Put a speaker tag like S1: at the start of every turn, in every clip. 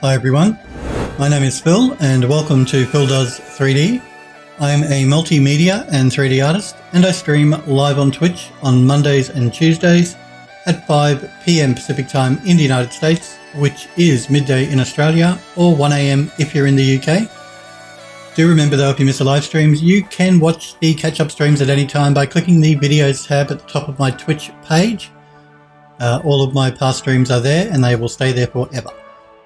S1: Hi everyone, my name is Phil and welcome to Phil Does 3D. I'm a multimedia and 3D artist and I stream live on Twitch on Mondays and Tuesdays at 5 PM Pacific time in the United States, which is midday in Australia or 1 AM if you're in the UK. Do remember though, if you miss the live streams, you can watch the catch-up streams at any time by clicking the videos tab at the top of my Twitch page. All of my past streams are there and they will stay there forever.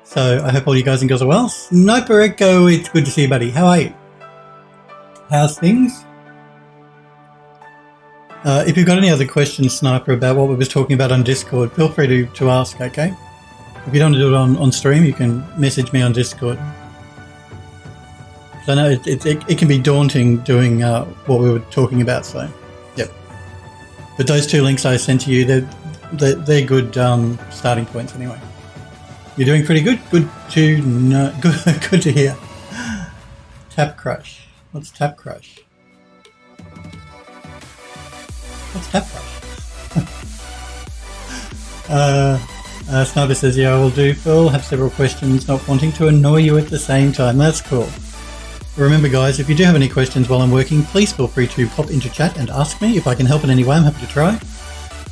S1: So I hope all you guys and girls are well. Sniper Echo, it's good to see you, buddy. How are you? How's things? If you've got any other questions, Sniper, about what we were talking about on Discord, feel free to ask, okay? If you don't want to do it on stream, you can message me on Discord. I know it can be daunting doing what we were talking about, so yep. But those two links I sent to you, they're good starting points anyway. You're doing pretty good. Good to know. Good to hear. Tap Crush. What's Tap Crush? What's Tap Crush? Sniper says, yeah, I will do, Phil. Have several questions, not wanting to annoy you at the same time. That's cool. Remember guys, if you do have any questions while I'm working, please feel free to pop into chat and ask me. If I can help in any way, I'm happy to try.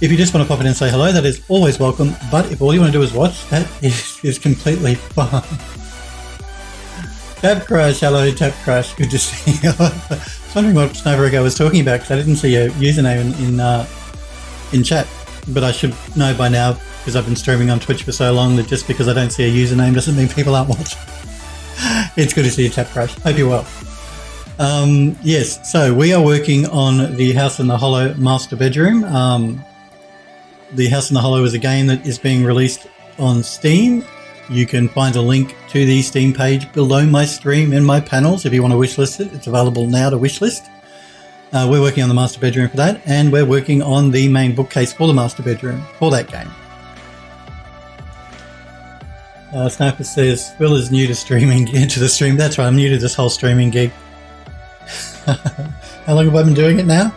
S1: If you just want to pop in and say hello, that is always welcome. But if all you want to do is watch, that is completely fine. Tap Crush, hello Tap Crush, good to see you. I was wondering what Sniper Echo was talking about because I didn't see your username in chat. But I should know by now because I've been streaming on Twitch for so long that just because I don't see a username doesn't mean people aren't watching. It's good to see you, Tap Crush. Hope you're well. Yes, so we are working on the House in the Hollow master bedroom. The House in the Hollow is a game that is being released on Steam. You can find a link to the Steam page below my stream in my panels if you want to wishlist it. It's available now to wishlist. We're working on the master bedroom for that, and we're working on the main bookcase for the master bedroom for that game. Sniper says, Phil is new to streaming, into the stream. That's right, I'm new to this whole streaming gig. How long have I been doing it now?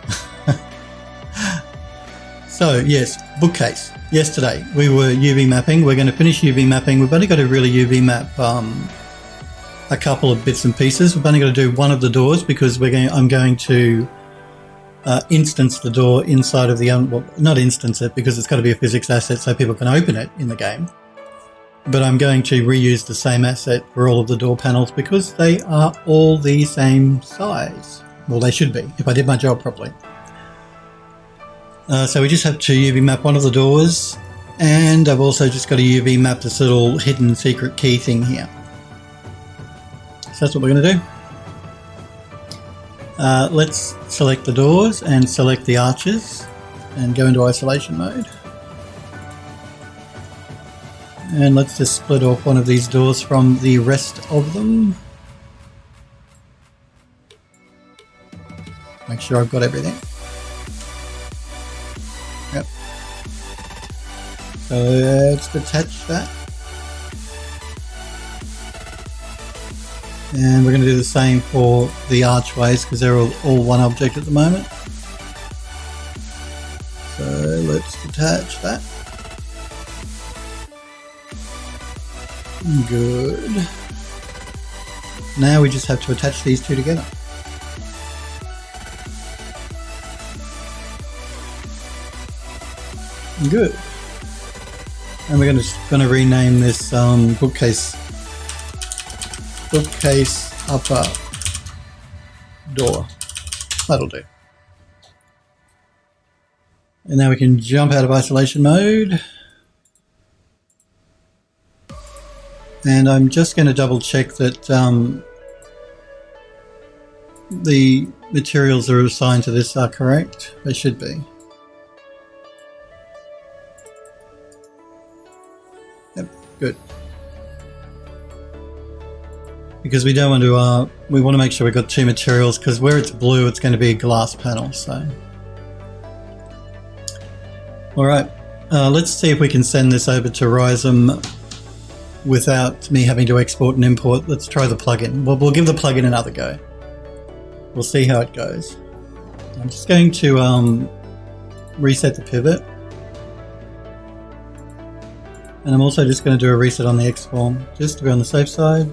S1: So, yes, bookcase. Yesterday, we were UV mapping. We're going to finish UV mapping. We've only got to really UV map a couple of bits and pieces. We've only got to do one of the doors because I'm going to instance the door inside of the... well, not instance it because it's got to be a physics asset so people can open it in the game. But I'm going to reuse the same asset for all of the door panels because they are all the same size. Well, they should be, if I did my job properly. So we just have to UV map one of the doors, and I've also just got to UV map this little hidden secret key thing here. So that's what we're going to do. Let's select the doors and select the arches and go into isolation mode. And let's just split off one of these doors from the rest of them. Make sure I've got everything. Yep. So let's detach that. And we're going to do the same for the archways because they're all one object at the moment. So let's detach that. Good. Now we just have to attach these two together. Good. And we're going to rename this bookcase upper door. That'll do. And now we can jump out of isolation mode. And I'm just going to double check that the materials that are assigned to this are correct. They should be. Yep, good. Because we don't want to, we want to make sure we've got two materials because where it's blue, it's going to be a glass panel, so. All right, let's see if we can send this over to Rhizome without me having to export and import. Let's try the plugin. We'll give the plugin another go. We'll see how it goes. I'm just going to reset the pivot. And I'm also just going to do a reset on the X form, just to be on the safe side.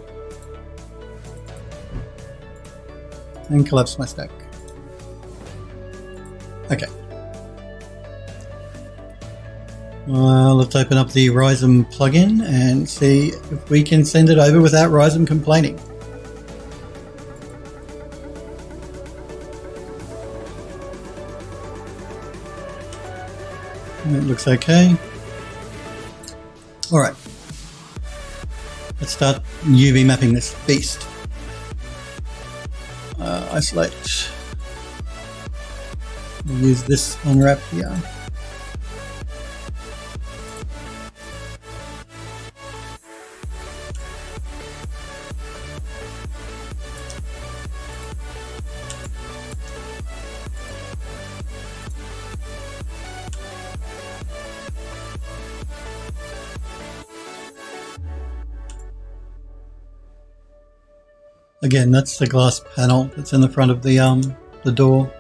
S1: And collapse my stack. Okay. Let's open up the Rhizome plugin and see if we can send it over without Rhizome complaining. It looks okay. Alright. Let's start UV mapping this beast. Isolate. We'll use this unwrap here. Again, that's the glass panel that's in the front of the door.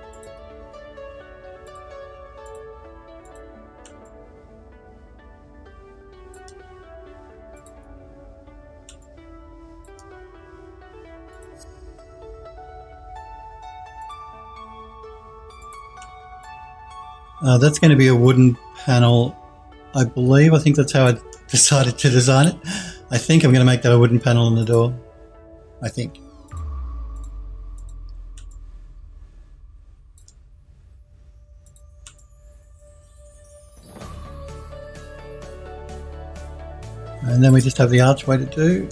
S1: That's going to be a wooden panel, I believe. I think that's how I decided to design it. I think I'm going to make that a wooden panel on the door. I think. And then we just have the archway to do.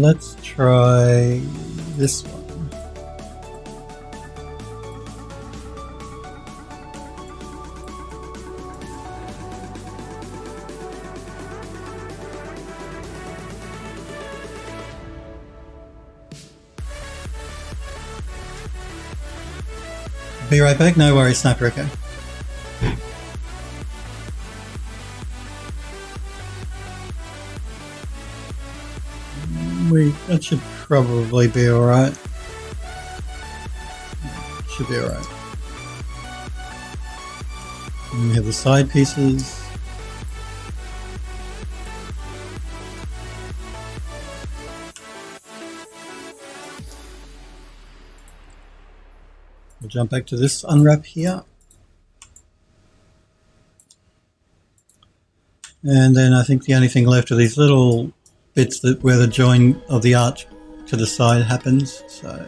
S1: Let's try this one. Be right back. No worries, Sniper Echo. That should probably be alright. Should be alright. And we have the side pieces. We'll jump back to this unwrap here. And then I think the only thing left are these little bits that where the join of the arch to the side happens. So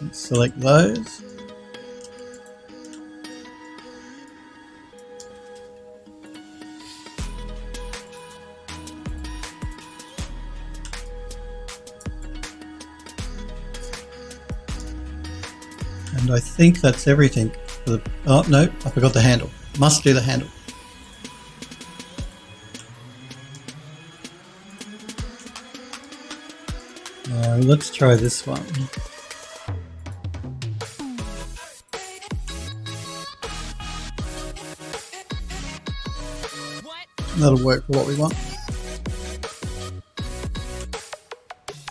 S1: let's select those. And I think that's everything. Oh no, I forgot the handle. Must do the handle. Let's try this one. That'll work for what we want.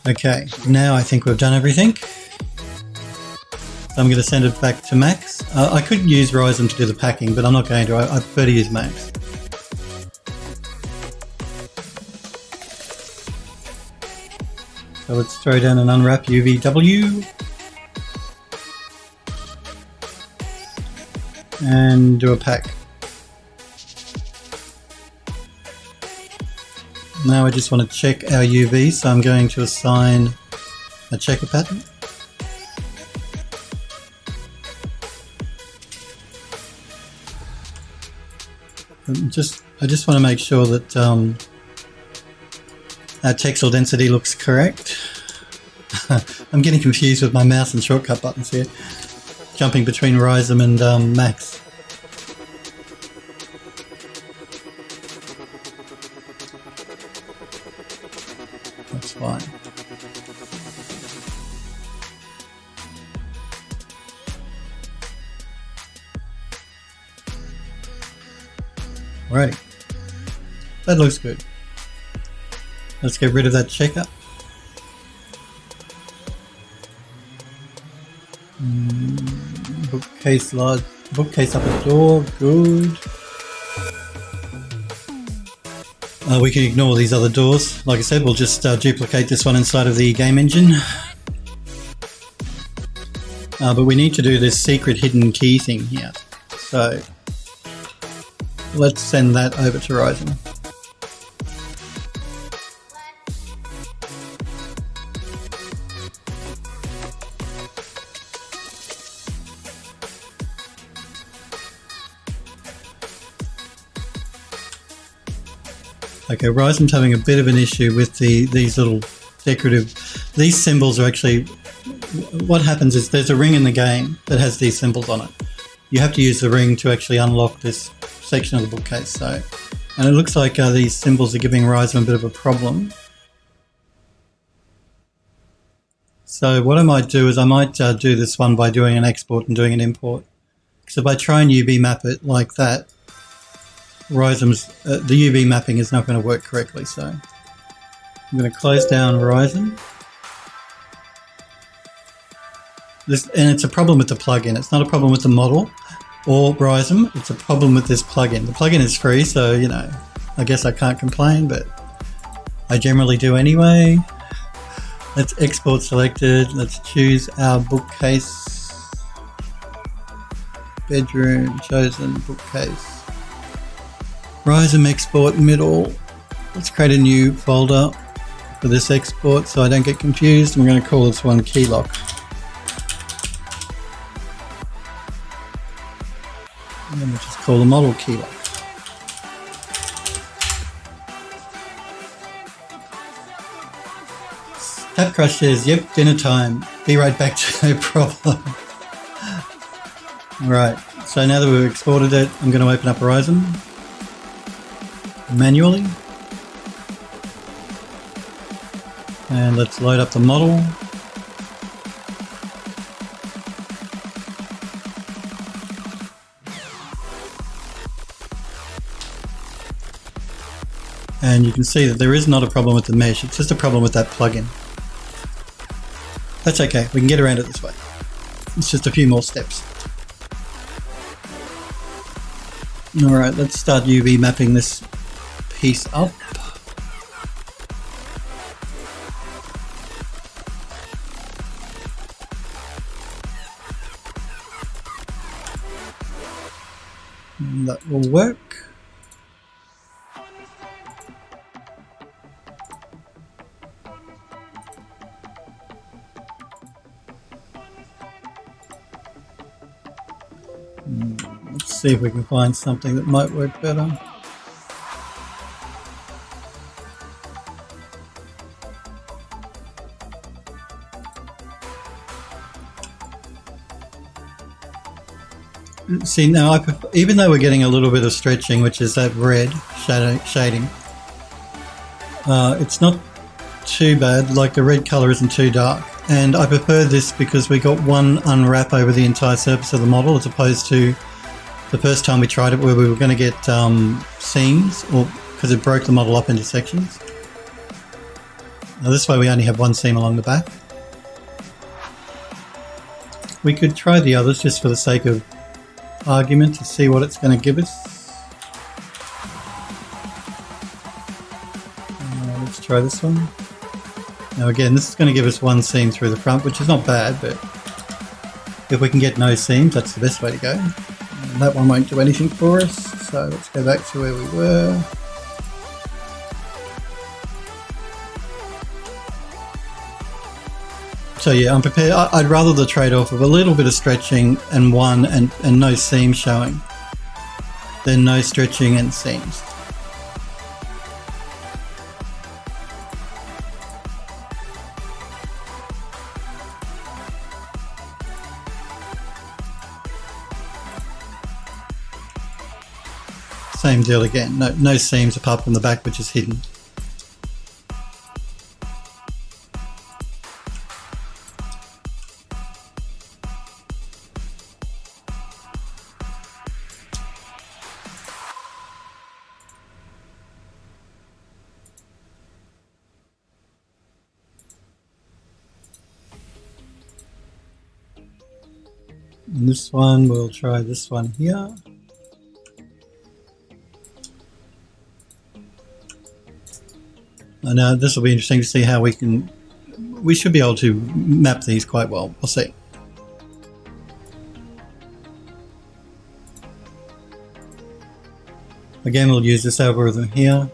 S1: Okay, now I think we've done everything. So I'm going to send it back to Max. I could use Rhizome to do the packing, but I'm not going to. I prefer to use Max. So let's throw down an unwrap UVW. And do a pack. Now I just want to check our UV, so I'm going to assign a checker pattern. I just want to make sure that our texel density looks correct. I'm getting confused with my mouse and shortcut buttons here, jumping between Rhizome and Max. That's fine. Alrighty, that looks good. Let's get rid of that checker. bookcase large, bookcase upper door, good. We can ignore these other doors. Like I said, we'll just duplicate this one inside of the game engine. But we need to do this secret hidden key thing here. So let's send that over to Ryzen. Okay, Ryzen's having a bit of an issue with these little decorative, these symbols are actually, what happens is there's a ring in the game that has these symbols on it. You have to use the ring to actually unlock this section of the bookcase. So, and it looks like these symbols are giving Ryzen a bit of a problem. So what I might do is I might do this one by doing an export and doing an import. So if I try and UV map it like that, Ryzen's the UV mapping is not going to work correctly, so I'm going to close down Ryzen. And it's a problem with the plugin. It's not a problem with the model or Ryzen. It's a problem with this plugin. The plugin is free, so you know, I guess I can't complain, but I generally do anyway. Let's export selected. Let's choose our bookcase. Bedroom chosen, bookcase. Ryzen export middle. Let's create a new folder for this export so I don't get confused. We're going to call this one key lock. And then we'll just call the model key lock. Tap Crush says, yep, dinner time. Be right back, no problem. Alright, so now that we've exported it, I'm going to open up Ryzen manually. And let's load up the model. And you can see that there is not a problem with the mesh, it's just a problem with that plugin. That's okay, we can get around it this way. It's just a few more steps. Alright, let's start UV mapping this piece up. And that will work. Let's see if we can find something that might work better. See now, even though we're getting a little bit of stretching, which is that red shading, it's not too bad. Like the red color isn't too dark, and I prefer this because we got one unwrap over the entire surface of the model, as opposed to the first time we tried it where we were going to get seams, or because it broke the model up into sections. Now this way we only have one seam along the back. We could try the others just for the sake of argument to see what it's going to give us. Let's try this one. Now again, this is going to give us one seam through the front, which is not bad, but if we can get no seams, that's the best way to go. And that one won't do anything for us, so let's go back to where we were. So yeah, I'm prepared. I'd rather the trade-off of a little bit of stretching and no seam showing than no stretching and seams. Same deal again, no seams apart from the back, which is hidden. And this one, we'll try this one here. Now this will be interesting to see how we should be able to map these quite well. We'll see. Again, we'll use this algorithm here.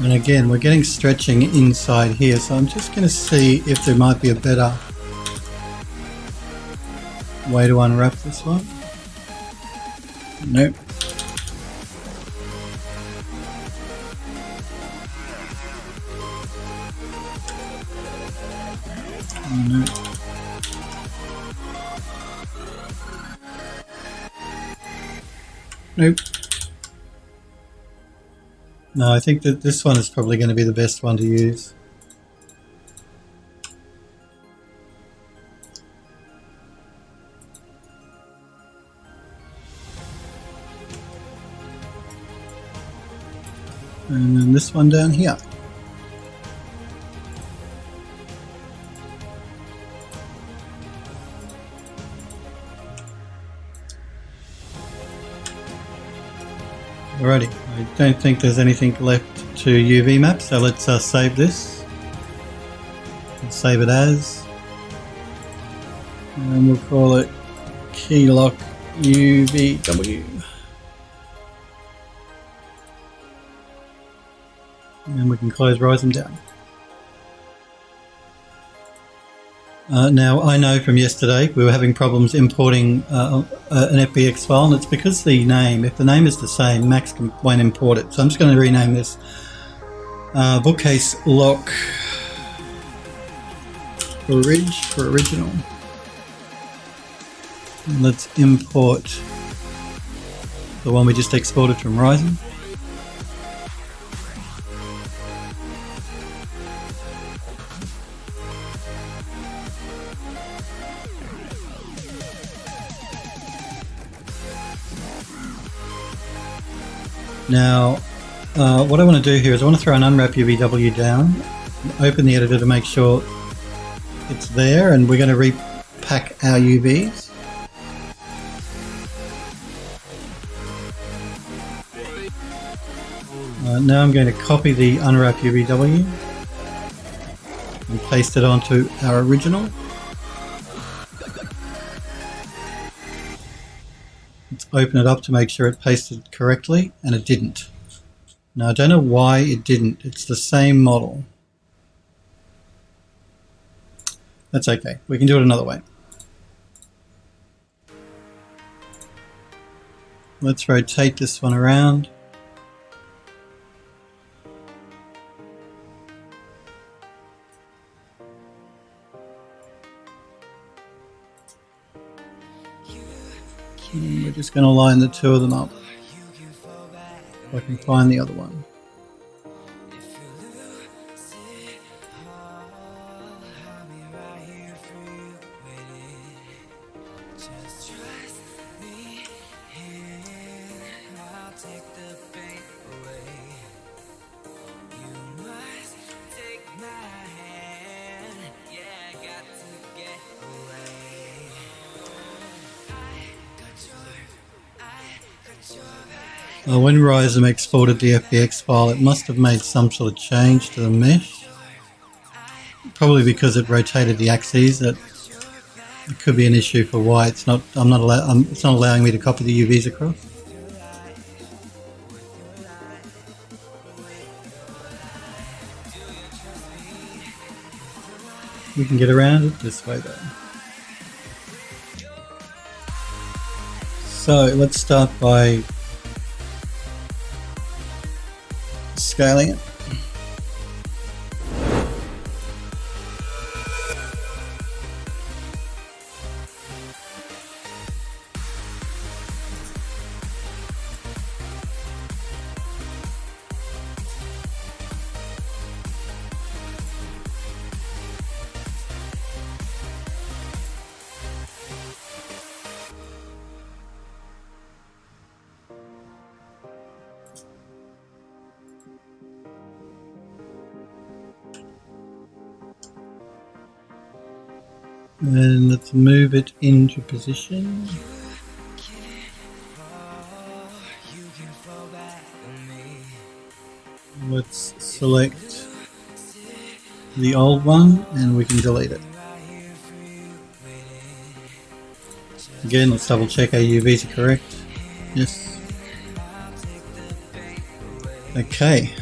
S1: And again, we're getting stretching inside here, so I'm just going to see if there might be a better way to unwrap this one. Nope. Nope. Nope. No, I think that this one is probably going to be the best one to use. And then this one down here. Alrighty, I don't think there's anything left to UV map, so let's save this. And save it as. And we'll call it keylock UVW. And we can close Ryzen down. Now, I know from yesterday we were having problems importing an FBX file, and it's because the name, if the name is the same, Max won't import it. So I'm just going to rename this bookcase lock for original. And let's import the one we just exported from Ryzen. Now, what I want to do here is I want to throw an unwrap UVW down, open the editor to make sure it's there, and we're going to repack our UVs. Now I'm going to copy the unwrap UVW and paste it onto our original. Let's open it up to make sure it pasted correctly, and it didn't. Now I don't know why it didn't. It's the same model. That's okay. We can do it another way. Let's rotate this one around. And we're just going to line the two of them up. If I can find the other one. When Ryzen exported the FBX file, it must have made some sort of change to the mesh. Probably because it rotated the axes. That it could be an issue for why it's not. It's not allowing me to copy the UVs across. We can get around it this way though. So let's start by scaling it. And let's move it into position. Let's select the old one and we can delete it. Again, let's double check our UVs are correct. Yes. Okay.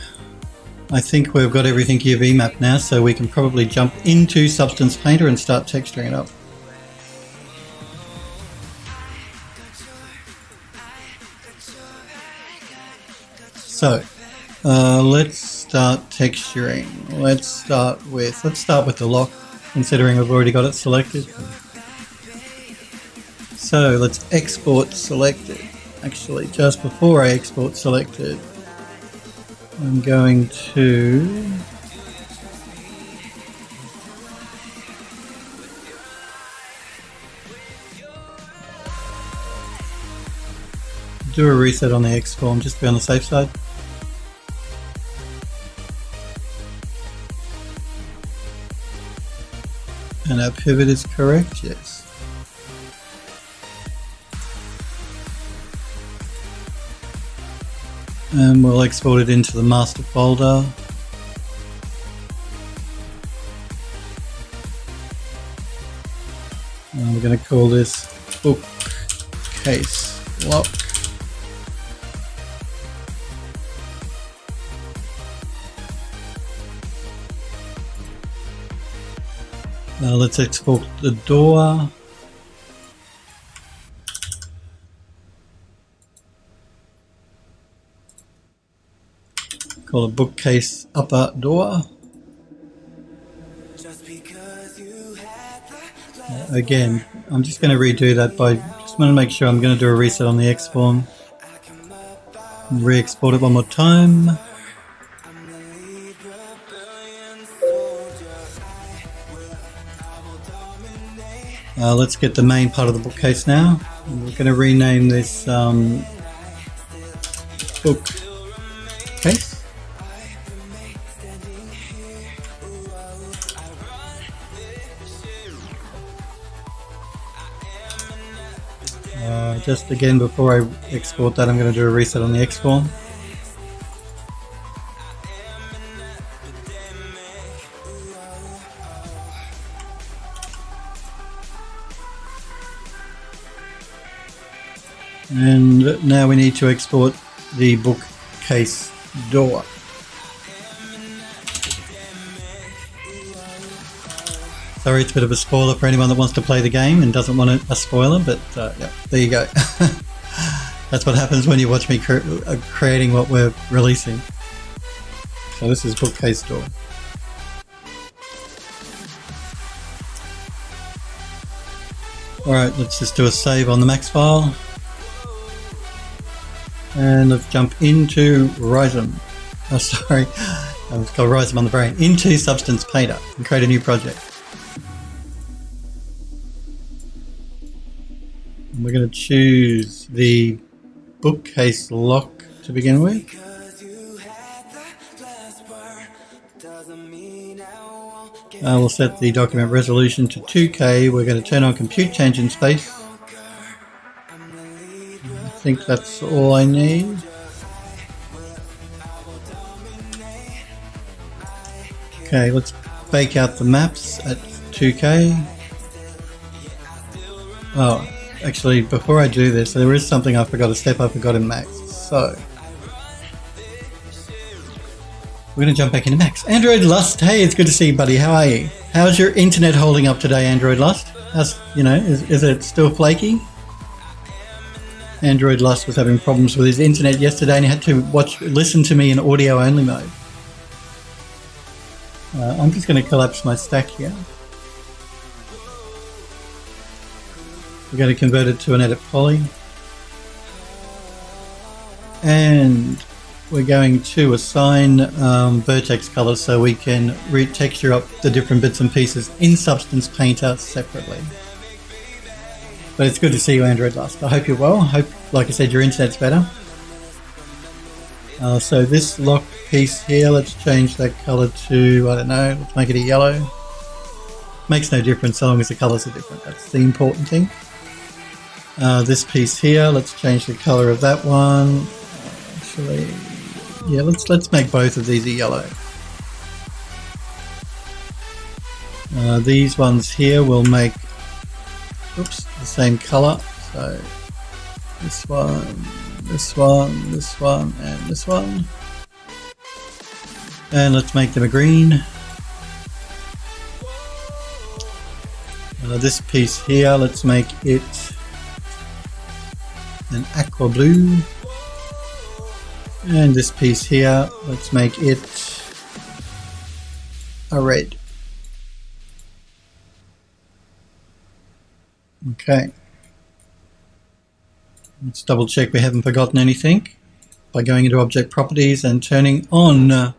S1: I think we've got everything UV mapped now, so we can probably jump into Substance Painter and start texturing it up. So, let's start texturing. Let's start with the lock, considering we've already got it selected. So let's export selected. Actually, just before I export selected, I'm going to do a reset on the X form just to be on the safe side. And our pivot is correct, yes. And we'll export it into the master folder. And we're going to call this bookcase lock. Now let's export the door. Call it bookcase upper door. Again, I'm just going to redo that by just want to make sure I'm going to do a reset on the X form. Re-export it one more time. Let's get the main part of the bookcase now. We're going to rename this bookcase. Just again, before I export that, I'm going to do a reset on the X form. And now we need to export the bookcase door. Sorry, it's a bit of a spoiler for anyone that wants to play the game and doesn't want a spoiler, but yeah, there you go. That's what happens when you watch me creating what we're releasing. So this is bookcase door. Alright, let's just do a save on the max file. And let's jump into Rhizome. Oh, sorry, it's called Rhizome on the brain. Into Substance Painter and create a new project. And we're going to choose the bookcase lock to begin with. We'll set the document resolution to 2K. We're going to turn on compute change in space. I think that's all I need. Okay, let's bake out the maps at 2K. Oh, actually, before I do this, there is something I forgot, a step I forgot in Max. So we're going to jump back into Max. Android Lust, hey, it's good to see you, buddy. How are you? How's your internet holding up today, Android Lust? How's, you know, is it still flaky? Android Lust was having problems with his internet yesterday and he had to listen to me in audio only mode. I'm just going to collapse my stack here. We're going to convert it to an edit poly. And we're going to assign vertex colors so we can retexture up the different bits and pieces in Substance Painter separately. But it's good to see you, Android Lust. I hope you're well. I hope, like I said, your internet's better. So this lock piece here, let's change that color to, I don't know, let's make it a yellow. Makes no difference so long as the colours are different. That's the important thing. This piece here, let's change the colour of that one. Actually, yeah, let's make both of these a yellow. These ones here will make, oops, the same colour. So this one, this one, this one, and this one. And let's make them a green. This piece here, let's make it an aqua blue. And this piece here, let's make it a red. Okay. Let's double check we haven't forgotten anything by going into object properties and turning on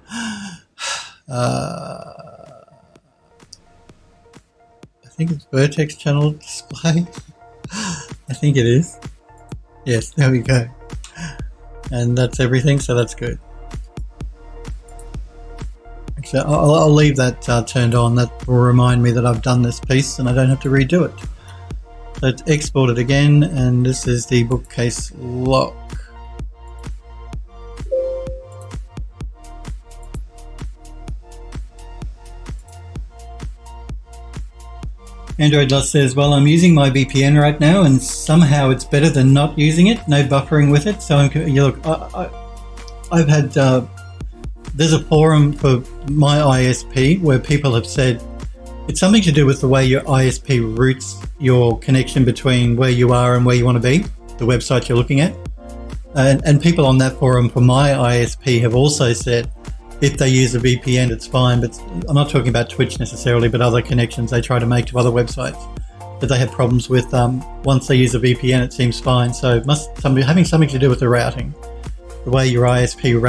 S1: I think it's vertex channel display. I think it is. Yes, there we go. And that's everything, so that's good. Actually, I'll leave that turned on. That will remind me that I've done this piece and I don't have to redo it. So let's export it again, and this is the bookcase lock. Android Lost says, well, I'm using my VPN right now and somehow it's better than not using it. No buffering with it. So look, I've had, there's a forum for my ISP where people have said it's something to do with the way your ISP routes your connection between where you are and where you want to be, the website you're looking at. And people on that forum for my ISP have also said if they use a VPN, it's fine, but I'm not talking about Twitch necessarily, but other connections they try to make to other websites that they have problems with. Once they use a VPN, it seems fine. So it must having something to do with the routing, the way your ISP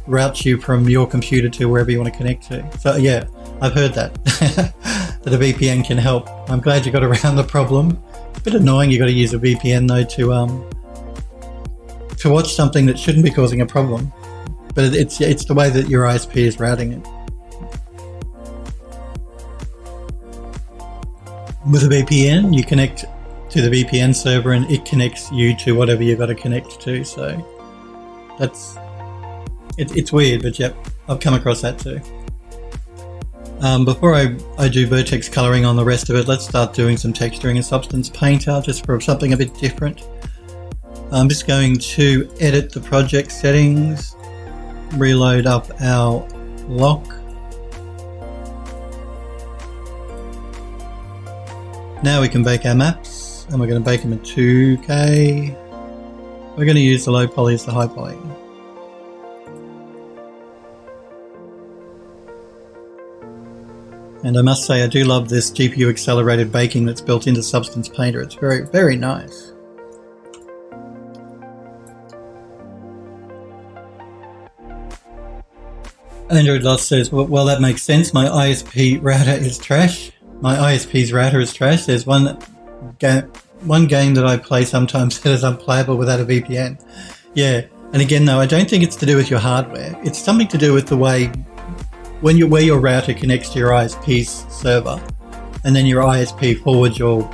S1: routes you from your computer to wherever you want to connect to. So yeah, I've heard that, that a VPN can help. I'm glad you got around the problem. It's a bit annoying you got to use a VPN though to watch something that shouldn't be causing a problem. But it's the way that your ISP is routing it. With a VPN, you connect to the VPN server and it connects you to whatever you've got to connect to. So it's weird, but yep, I've come across that too. Before I do vertex coloring on the rest of it, let's start doing some texturing in Substance Painter just for something a bit different. I'm just going to edit the project settings, reload up our lock. Now we can bake our maps, and we're going to bake them at 2K. We're going to use the low poly as the high poly. And I must say I do love this GPU accelerated baking that's built into Substance Painter. It's very, very nice. Android Lost says, well, that makes sense. My ISP router is trash. My ISP's router is trash. There's one game that I play sometimes that is unplayable without a VPN. Yeah, and again, though, I don't think it's to do with your hardware. It's something to do with the way where your router connects to your ISP's server, and then your ISP forwards your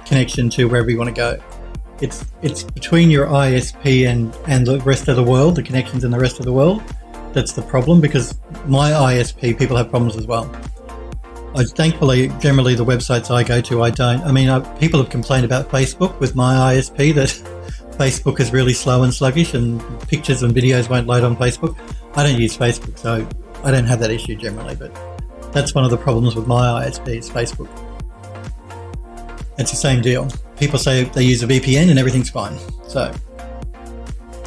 S1: connection to wherever you want to go. It's between your ISP and the rest of the world, the connections in the rest of the world. That's the problem, because my ISP, people have problems as well. Thankfully, generally the websites I go to, I don't. I mean, people have complained about Facebook with my ISP, that Facebook is really slow and sluggish and pictures and videos won't load on Facebook. I don't use Facebook, so I don't have that issue generally, but that's one of the problems with my ISP is Facebook. It's the same deal. People say they use a VPN and everything's fine. So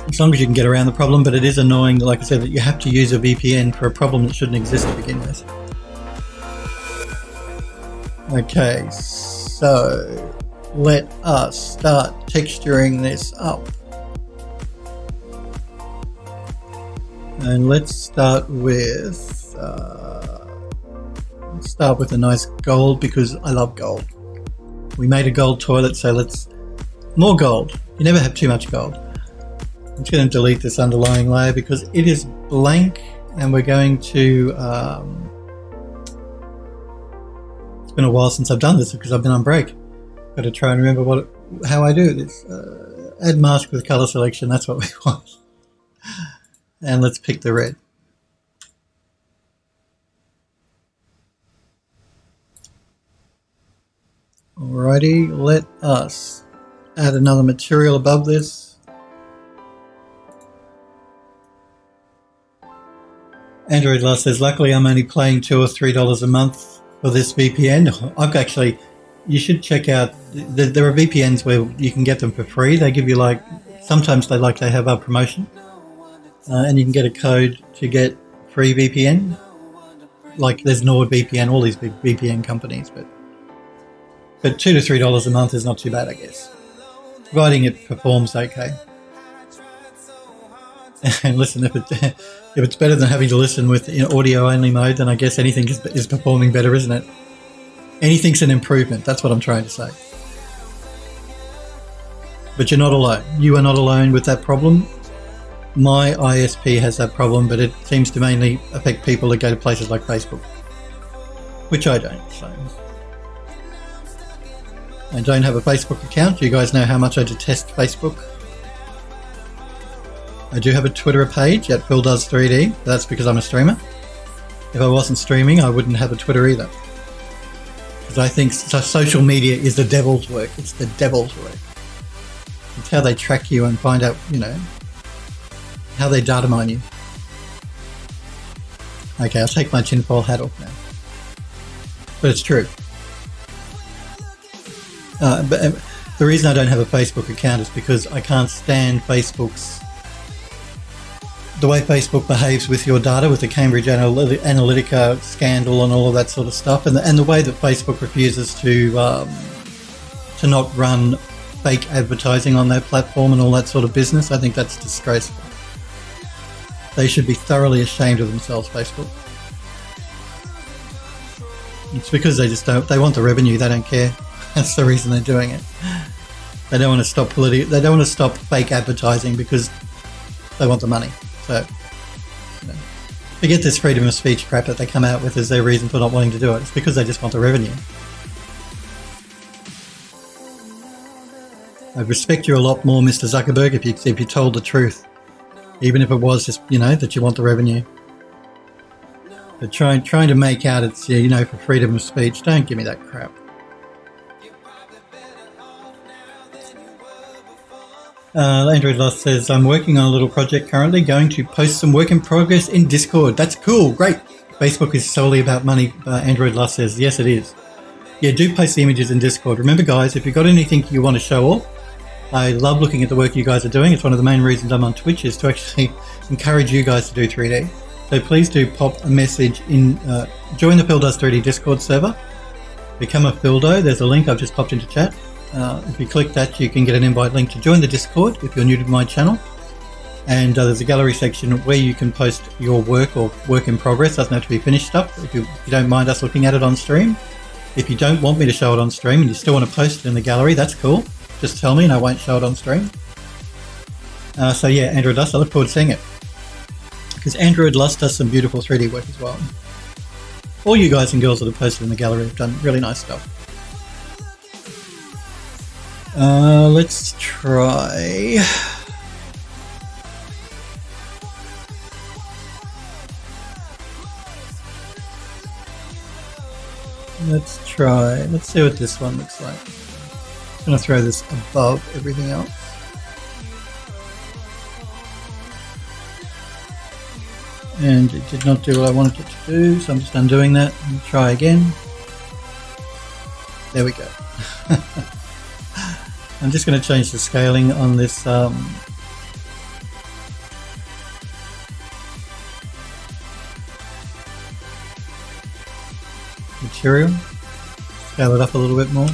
S1: as long as you can get around the problem, but it is annoying, like I said, that you have to use a VPN for a problem that shouldn't exist to begin with. Okay, so let us start texturing this up. And let's start with a nice gold, because I love gold. We made a gold toilet, so more gold. You never have too much gold. I'm just going to delete this underlying layer because it is blank, and we're going to been a while since I've done this because I've been on break. Got to try and remember how I do this. Add mask with color selection. That's what we want. And let's pick the red. Alrighty, let us add another material above this. Android Lust says, luckily I'm only paying $2 or $3 a month for this VPN. I've actually, you should check out, there are VPNs where you can get them for free. They give you sometimes they have a promotion. And you can get a code to get free VPN. Like there's NordVPN, all these big VPN companies, but $2 to $3 a month is not too bad, I guess, providing it performs okay. And listen, if it's better than having to listen with audio only mode, then I guess anything is performing better, isn't it? Anything's an improvement. That's what I'm trying to say. But you're not alone. You are not alone with that problem. My ISP has that problem, but it seems to mainly affect people that go to places like Facebook, which I don't. So I don't have a Facebook account. You guys know how much I detest Facebook. I do have a Twitter page at Phil Does 3D. That's because I'm a streamer. If I wasn't streaming, I wouldn't have a Twitter either. Because I think social media is the devil's work. It's the devil's work. It's how they track you and find out, how they data mine you. Okay, I'll take my tinfoil hat off now. But it's true. But the reason I don't have a Facebook account is because I can't stand the way Facebook behaves with your data, with the Cambridge Analytica scandal and all of that sort of stuff, and the way that Facebook refuses to not run fake advertising on their platform and all that sort of business. I think that's disgraceful. They should be thoroughly ashamed of themselves, Facebook. It's because they want the revenue, they don't care. That's the reason they're doing it. They don't want to stop they don't want to stop fake advertising because they want the money. So, forget this freedom of speech crap that they come out with as their reason for not wanting to do it. It's because they just want the revenue. I'd respect you a lot more, Mr. Zuckerberg, if you told the truth. Even if it was just, that you want the revenue. But trying to make out it's, for freedom of speech, don't give me that crap. Android Lust says, I'm working on a little project currently, going to post some work in progress in Discord. That's cool, great. Facebook is solely about money, Android Lust says. Yes, it is. Yeah, do post the images in Discord. Remember, guys, if you've got anything you want to show off, I love looking at the work you guys are doing. It's one of the main reasons I'm on Twitch, is to actually encourage you guys to do 3D. So please do pop a message in, join the Phil Does 3D Discord server, become a Phildo. There's a link I've just popped into chat. If you click that, you can get an invite link to join the Discord if you're new to my channel. And there's a gallery section where you can post your work or work in progress. Doesn't have to be finished stuff. If you don't mind us looking at it on stream. If you don't want me to show it on stream and you still want to post it in the gallery, that's cool. Just tell me and I won't show it on stream. So yeah, Android Lust, I look forward to seeing it. Because Android Lust does some beautiful 3D work as well. All you guys and girls that have posted in the gallery have done really nice stuff. Let's try. Let's see what this one looks like. I'm going to throw this above everything else. And it did not do what I wanted it to do, so I'm just undoing that and try again. There we go. I'm just going to change the scaling on this material. Scale it up a little bit more.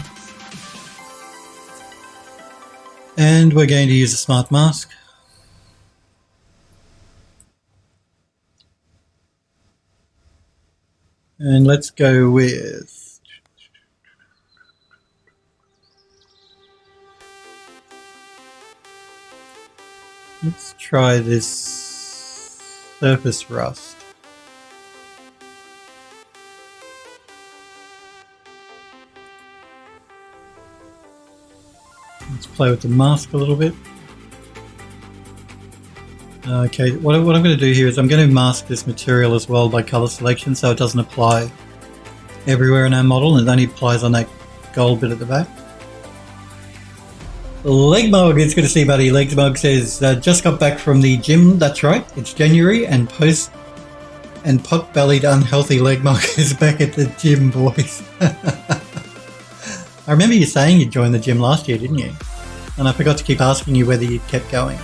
S1: And we're going to use a smart mask. And let's go with let's try this surface rust. play with the mask a little bit. Okay, what I'm going to do here is I'm going to mask this material as well by color selection so it doesn't apply everywhere in our model and it only applies on that gold bit at the back. Legmog, it's good to see you, buddy. Legmog says, just got back from the gym. That's right, it's January and pot-bellied unhealthy Legmog is back at the gym, boys. I remember you saying you joined the gym last year, didn't you? And I forgot to keep asking you whether you kept going.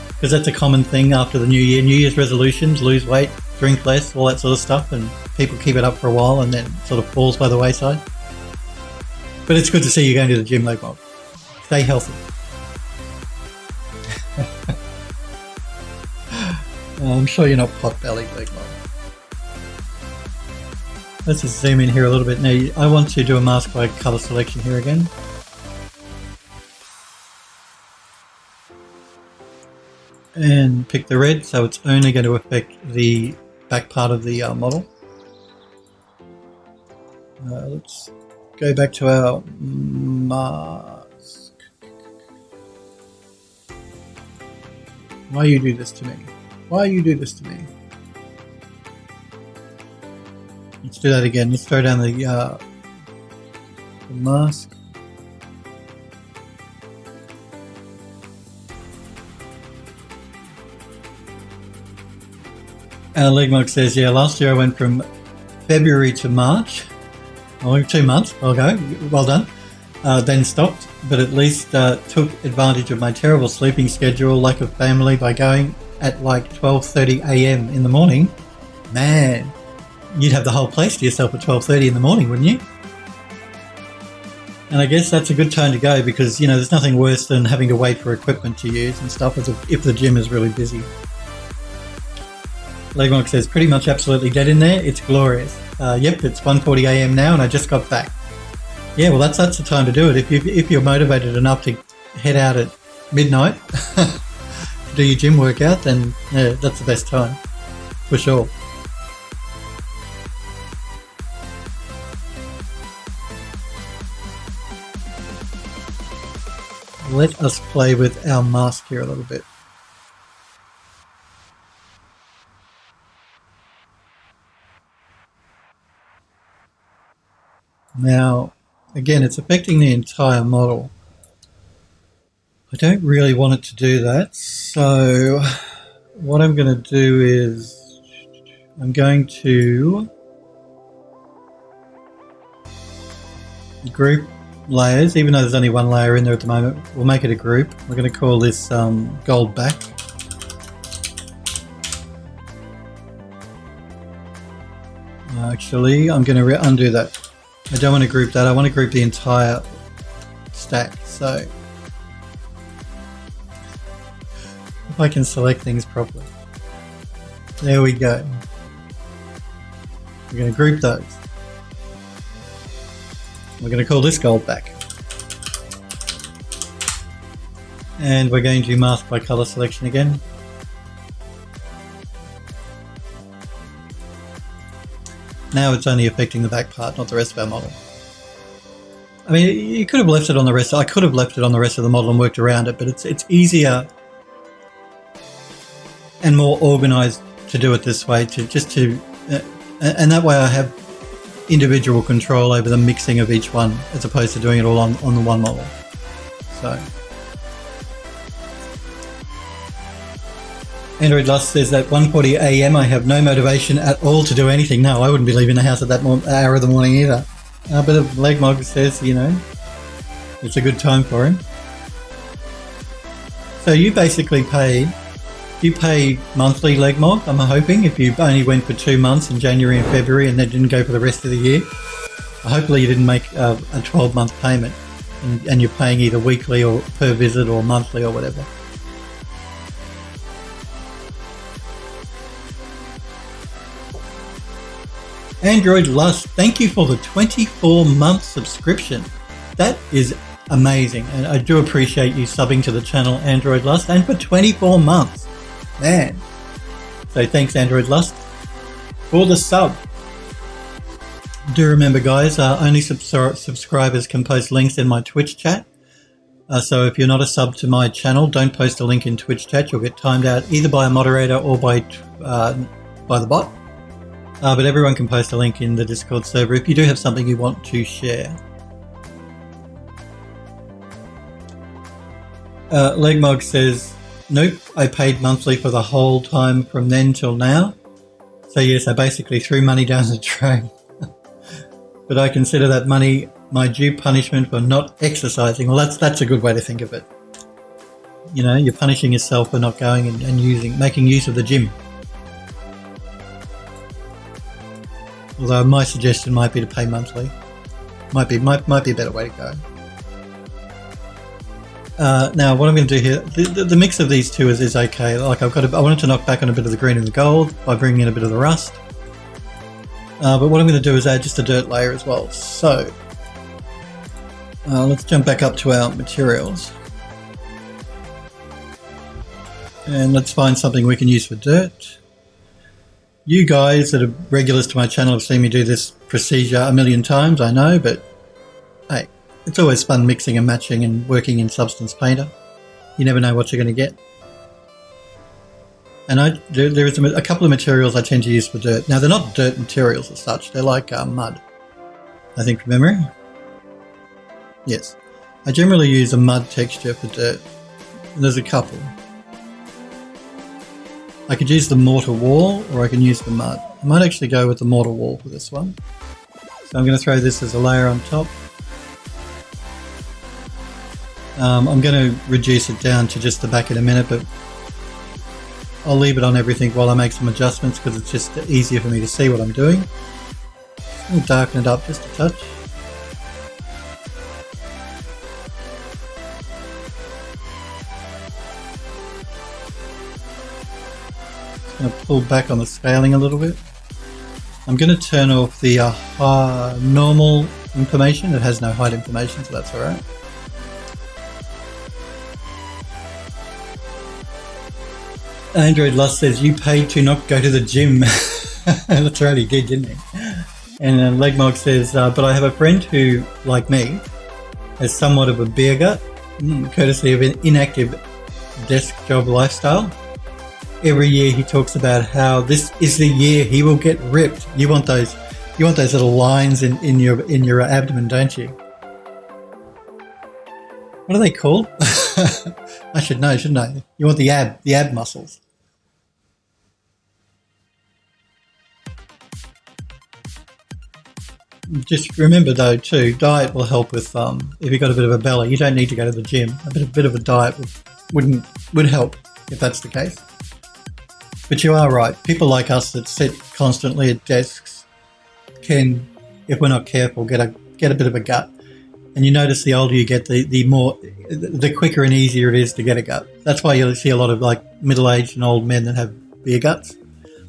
S1: Because that's a common thing after the new year. New Year's resolutions, lose weight, drink less, all that sort of stuff. And people keep it up for a while and then sort of falls by the wayside. But it's good to see you going to the gym, Legmog. Stay healthy. I'm sure you're not pot-bellied, Legmog. Let's just zoom in here a little bit. Now, I want to do a mask by color selection here again. And pick the red, so it's only going to affect the back part of the model. Let's go back to our mask. Why you do this to me? Why you do this to me? Let's do that again. Let's throw down the mask. Legmog says, yeah, last year I went from February to March. Oh, 2 months. I'll go. Well done. Then stopped, but at least took advantage of my terrible sleeping schedule, lack of family by going at like 12:30 a.m. in the morning. Man, you'd have the whole place to yourself at 12:30 in the morning, wouldn't you? And I guess that's a good time to go because, you know, there's nothing worse than having to wait for equipment to use and stuff if the gym is really busy. Legmog says, pretty much absolutely dead in there. It's glorious. Yep, it's 1:40 a.m. now and I just got back. Yeah, well, that's the time to do it. If you're motivated enough to head out at midnight to do your gym workout, then yeah, that's the best time, for sure. Let us play with our mask here a little bit. Now, again, it's affecting the entire model. I don't really want it to do that, so what I'm going to do is I'm going to group layers, even though there's only one layer in there at the moment. We'll make it a group. We're going to call this gold back. Actually, I'm going to undo that. I don't want to group that. I want to group the entire stack. So if I can select things properly. There we go. We're going to group those. We're going to call this gold back. And we're going to mask by color selection again. Now it's only affecting the back part, not the rest of our model. I mean, you could have left it on the rest. I could have left it on the rest of the model and worked around it, but it's easier and more organized to do it this way. And that way I have individual control over the mixing of each one, as opposed to doing it all on the one model. So. Android Lust says that 1:40 a.m. I have no motivation at all to do anything. No, I wouldn't be leaving the house at that hour of the morning either. But Legmog says, you know, it's a good time for him. So you basically paid monthly, Legmog, I'm hoping, if you only went for 2 months in January and February and then didn't go for the rest of the year. Hopefully you didn't make a 12-month payment and you're paying either weekly or per visit or monthly or whatever. Android Lust, thank you for the 24-month subscription. That is amazing, and I do appreciate you subbing to the channel, Android Lust, and for 24 months. Man. So thanks, Android Lust, for the sub. Do remember, guys, only subscribers can post links in my Twitch chat. So if you're not a sub to my channel, don't post a link in Twitch chat. You'll get timed out either by a moderator or by the bot. But everyone can post a link in the Discord server if you do have something you want to share. Legmog says, nope, I paid monthly for the whole time from then till now. So yes, I basically threw money down the drain. But I consider that money my due punishment for not exercising. Well, that's a good way to think of it. You know, you're punishing yourself for not going and making use of the gym. Although my suggestion might be to pay monthly. Might be a better way to go. Now, what I'm going to do here, the mix of these two is okay. Like I wanted to knock back on a bit of the green and the gold by bringing in a bit of the rust. But what I'm going to do is add just a dirt layer as well. So let's jump back up to our materials. And let's find something we can use for dirt. You guys that are regulars to my channel have seen me do this procedure a million times, I know, but hey, it's always fun mixing and matching and working in Substance Painter. You never know what you're going to get. And there is a couple of materials I tend to use for dirt. Now, they're not dirt materials as such. They're like mud, I think, from memory. Yes. I generally use a mud texture for dirt. And there's a couple. I could use the mortar wall or I can use the mud. I might actually go with the mortar wall for this one. So I'm going to throw this as a layer on top. I'm going to reduce it down to just the back in a minute, but I'll leave it on everything while I make some adjustments because it's just easier for me to see what I'm doing. I'll darken it up just a touch. Just going to pull back on the scaling a little bit. I'm going to turn off the normal information. It has no height information, so that's alright. Android Lust says, you paid to not go to the gym. That's right, he did, didn't he? And Legmog says, but I have a friend who, like me, has somewhat of a beer gut, courtesy of an inactive desk job lifestyle. Every year he talks about how this is the year he will get ripped. You want those little lines in your abdomen, don't you? What are they called? I should know, shouldn't I? You want the ab muscles. Just remember though too, diet will help with if you've got a bit of a belly. You don't need to go to the gym. A bit of a diet would help if that's the case. But you are right. People like us that sit constantly at desks can, if we're not careful, get a bit of a gut. And you notice the older you get, the quicker and easier it is to get a gut. That's why you'll see a lot of like middle-aged and old men that have beer guts.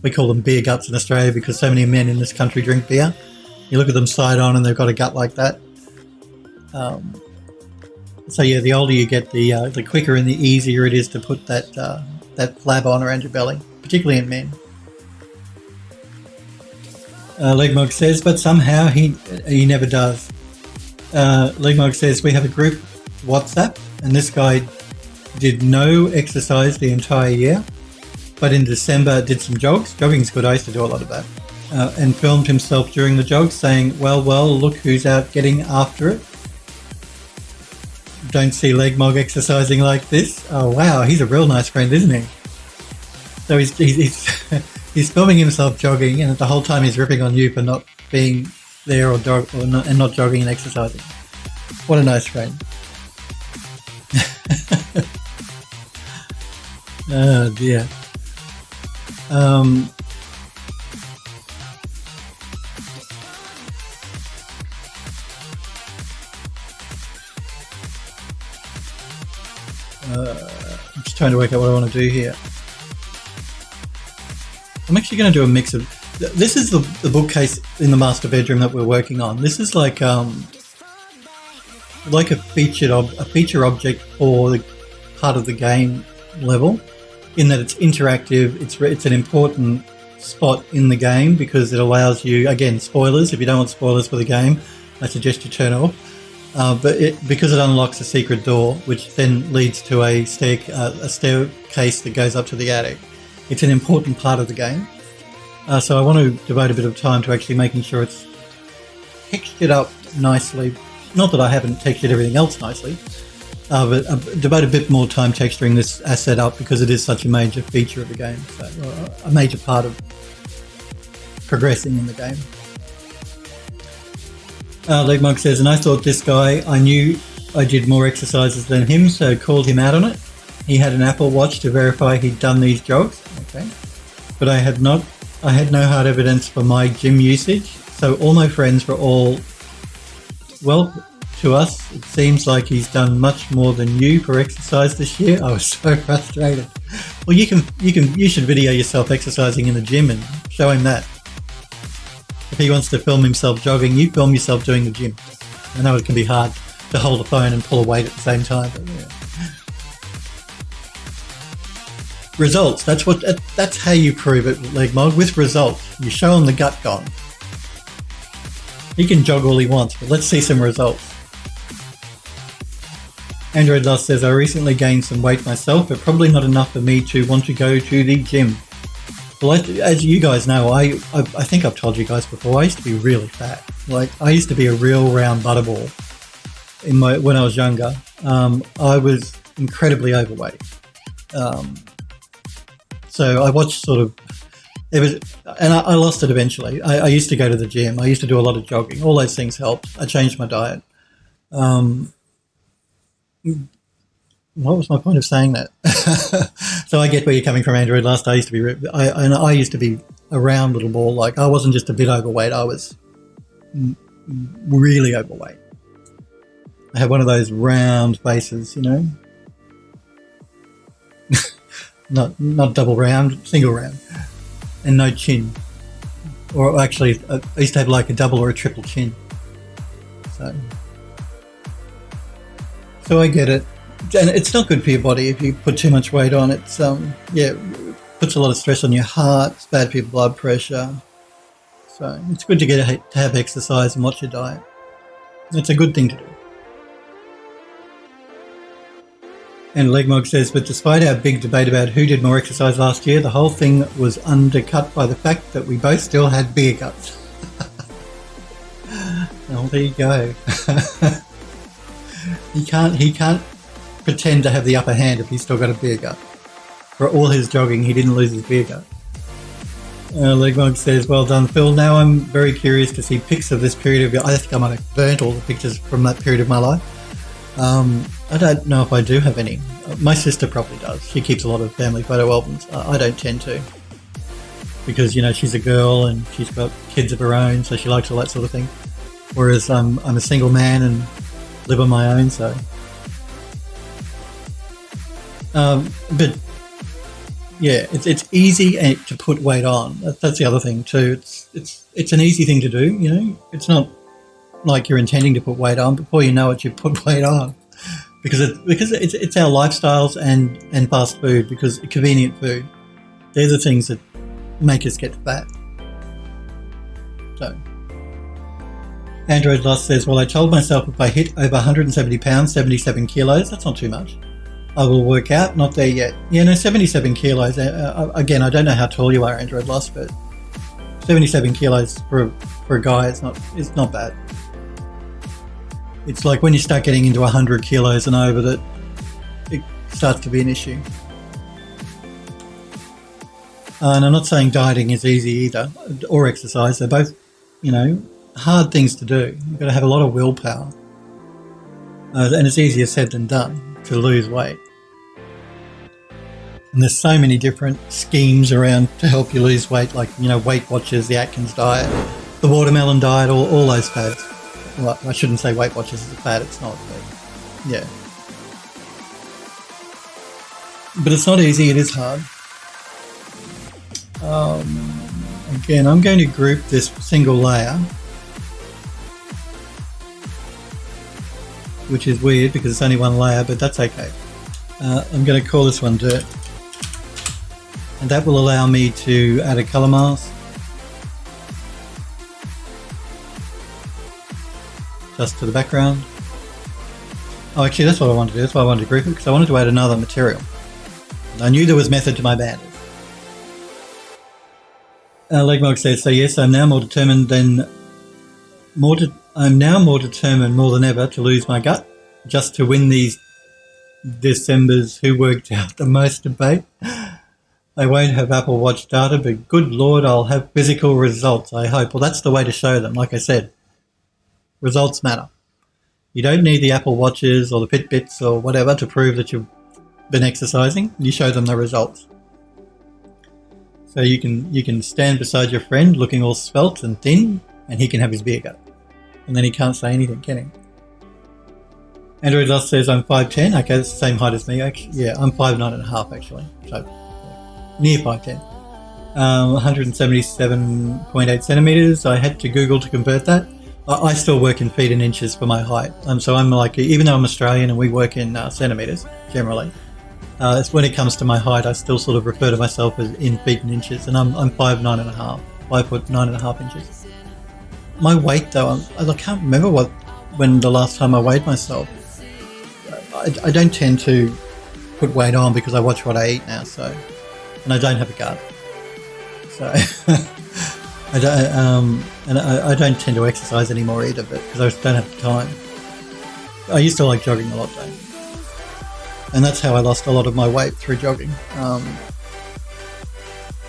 S1: We call them beer guts in Australia because so many men in this country drink beer. You look at them side on and they've got a gut like that. So yeah, the older you get, the quicker and the easier it is to put that flab on around your belly, particularly in men. Legmog says, but somehow he never does. Legmog says, we have a group WhatsApp and this guy did no exercise the entire year, but in December did some jogs. Jogging's good, I used to do a lot of that. And filmed himself during the jog saying, well, look who's out getting after it. Don't see Legmog exercising like this. Oh wow, he's a real nice friend, isn't he? So he's he's filming himself jogging, and the whole time he's ripping on you for not being there and not jogging and exercising. What a nice friend. Oh dear. I'm just trying to work out what I want to do here. I'm actually going to do a mix of... This is the bookcase in the master bedroom that we're working on. This is like a feature object for the part of the game level, in that it's interactive. It's an important spot in the game because it allows you, again, spoilers. If you don't want spoilers for the game, I suggest you turn off. because it unlocks a secret door, which then leads to a staircase that goes up to the attic. It's an important part of the game. So I want to devote a bit of time to actually making sure it's textured up nicely. Not that I haven't textured everything else nicely, but devote a bit more time texturing this asset up because it is such a major feature of the game. So a major part of progressing in the game. Legmog says, and I thought this guy, I knew I did more exercises than him, so called him out on it. He had an Apple Watch to verify he'd done these jogs. Okay. But I had no hard evidence for my gym usage, so all my friends were all, well, to us, it seems like he's done much more than you for exercise this year. I was so frustrated. Well, you should video yourself exercising in the gym and show him that. If he wants to film himself jogging, you film yourself doing the gym. I know it can be hard to hold a phone and pull a weight at the same time, but yeah. Results. That's how you prove it, Legmog, with results. You show him the gut gone. He can jog all he wants, but let's see some results. Android Lost says, I recently gained some weight myself, but probably not enough for me to want to go to the gym. Well, as you guys know, I think I've told you guys before, I used to be really fat. Like, I used to be a real round butterball when I was younger. I was incredibly overweight. So I watched I lost it eventually. I used to go to the gym. I used to do a lot of jogging. All those things helped. I changed my diet. What was my point of saying that? So I get where you're coming from, Android Last. I used to be a round little ball. Like, I wasn't just a bit overweight. I was really overweight. I had one of those round faces, you know. Not double round, single round, and no chin. Or actually, I used to have like a double or a triple chin. So I get it. And it's not good for your body if you put too much weight on. It's it puts a lot of stress on your heart. It's bad for your blood pressure. So it's good to have exercise and watch your diet. It's a good thing to do. And Legmog says, but despite our big debate about who did more exercise last year, the whole thing was undercut by the fact that we both still had beer guts. Oh, there you go. He can't pretend to have the upper hand if he's still got a beer gut. For all his jogging, he didn't lose his beer gut. Legmog says, well done, Phil. Now I'm very curious to see pics of this period of your... I think I might have burnt all the pictures from that period of my life. I don't know if I do have any. My sister probably does. She keeps a lot of family photo albums. I don't tend to. Because, you know, she's a girl and she's got kids of her own, so she likes all that sort of thing. Whereas I'm a single man and live on my own, so... but yeah, it's easy to put weight on. That's the other thing too. It's an easy thing to do. You know, it's not like you're intending to put weight on. Before you know it, you put weight on because it's our lifestyles and fast food, because convenient food. They're the things that make us get fat. So, Android Lost says, well, I told myself if I hit over 170 pounds, 77 kilos, that's not too much, I will work out. Not there yet. Yeah, no, 77 kilos. Again, I don't know how tall you are, Android Lost, but 77 kilos for a guy, it's not bad. It's like when you start getting into 100 kilos and over that, it starts to be an issue. And I'm not saying dieting is easy either, or exercise. They're both, you know, hard things to do. You've got to have a lot of willpower. And it's easier said than done to lose weight. And there's so many different schemes around to help you lose weight, like, you know, Weight Watchers, the Atkins diet, the watermelon diet, all those fads. Well, I shouldn't say Weight Watchers is a fad, it's not, but yeah. But it's not easy, it is hard. Again, I'm going to group this single layer, which is weird because it's only one layer, but that's okay. I'm going to call this one Dirt. And that will allow me to add a color mask. Just to the background. Oh, actually, that's what I wanted to do. That's why I wanted to group it, because I wanted to add another material. And I knew there was method to my madness. Legmog says, so yes, I'm now more determined more than ever to lose my gut, just to win these Decembers who worked out the most debate. I won't have Apple Watch data, but good Lord, I'll have physical results, I hope. Well, that's the way to show them. Like I said, results matter. You don't need the Apple Watches or the Fitbits or whatever to prove that you've been exercising. You show them the results. So you can stand beside your friend looking all svelte and thin, and he can have his beer gut. And then he can't say anything, can he? Android Lost says, I'm 5'10". Okay, that's the same height as me. Actually, yeah, I'm 5'9.5" actually. So near 5'10". 177.8 centimeters. I had to Google to convert that. I still work in feet and inches for my height. So I'm like, even though I'm Australian and we work in centimeters generally, it's when it comes to my height, I still sort of refer to myself as in feet and inches, and I'm 5'9.5", 5'9.5" inches. My weight though, I can't remember when the last time I weighed myself. I don't tend to put weight on because I watch what I eat now, and I don't have a gut, so I don't tend to exercise anymore either, but because I just don't have the time. I used to like jogging a lot though, and that's how I lost a lot of my weight, through jogging.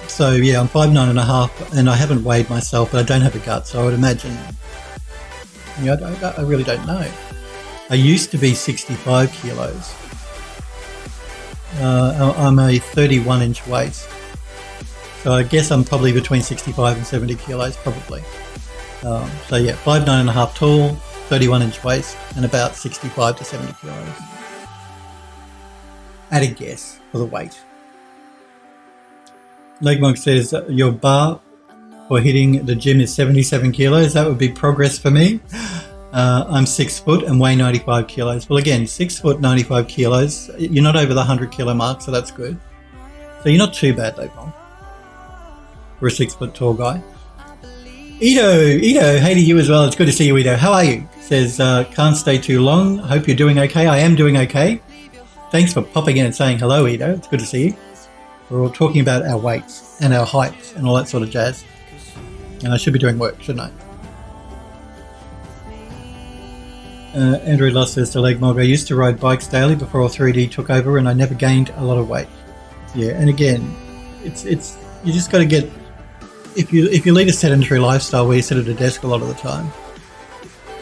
S1: So yeah, I'm 5'9.5", and I haven't weighed myself, but I don't have a gut, so I would imagine. I really don't know. I used to be 65 kilos. I'm a 31-inch waist, so I guess I'm probably between 65 and 70 kilos, probably. So yeah, 5'9.5" tall, 31-inch waist, and about 65 to 70 kilos. At a guess for the weight. Legmonk says, your bar for hitting the gym is 77 kilos. That would be progress for me. I'm 6 foot and weigh 95 kilos. Well, again, 6 foot, 95 kilos. You're not over the 100 kilo mark, so that's good. So you're not too bad, Legmonk, for a 6 foot tall guy. Ido, hey to you as well. It's good to see you, Ido. How are you? Says, can't stay too long. Hope you're doing okay. I am doing okay. Thanks for popping in and saying hello, Ido. It's good to see you. We're all talking about our weights and our heights and all that sort of jazz. And I should be doing work, shouldn't I? Andrew Loss says to Legmog, I used to ride bikes daily before 3D took over, and I never gained a lot of weight. Yeah, and again, it's you just got to get, if you lead a sedentary lifestyle where you sit at a desk a lot of the time,